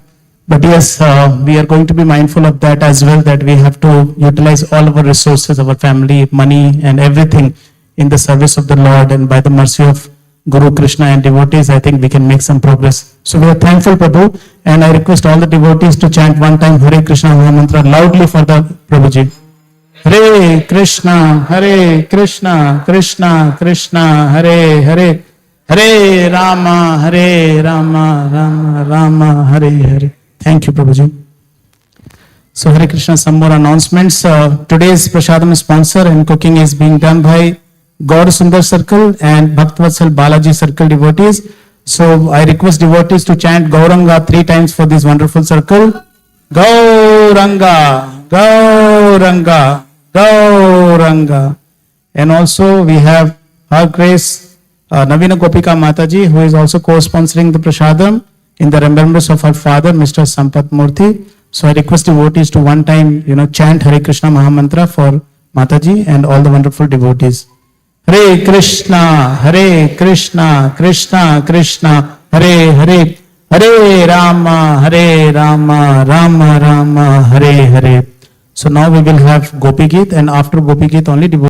But yes, we are going to be mindful of that as well, that we have to utilize all our resources, our family, money and everything in the service of the Lord, and by the mercy of Guru Krishna and devotees, I think we can make some progress. So we are thankful, Prabhu, and I request all the devotees to chant one time Hare Krishna Mahamantra loudly for the Prabhuji. Hare Krishna, Krishna Krishna, Hare Hare, Hare Rama, Rama Rama, Hare Hare. Thank you, Prabhuji. So Hare Krishna, some more announcements. Today's Prasadam sponsor and cooking is being done by Gaur Sundar Circle and Bhaktvatsal Balaji Circle devotees. So I request devotees to chant Gauranga 3 times for this wonderful circle. Gauranga, Gauranga, Gauranga. And also we have Her Grace Navina Gopika Mataji, who is also co-sponsoring the Prasadam in the remembrance of her father, Mr. Sampat Murthy. So I request devotees to one time, chant Hare Krishna Mahamantra for Mataji and all the wonderful devotees. Hare Krishna, Krishna Krishna, Hare Hare, Hare Rama, Rama Rama, Hare Hare. So now we will have Gopi Geet, and after Gopi Geet only devotees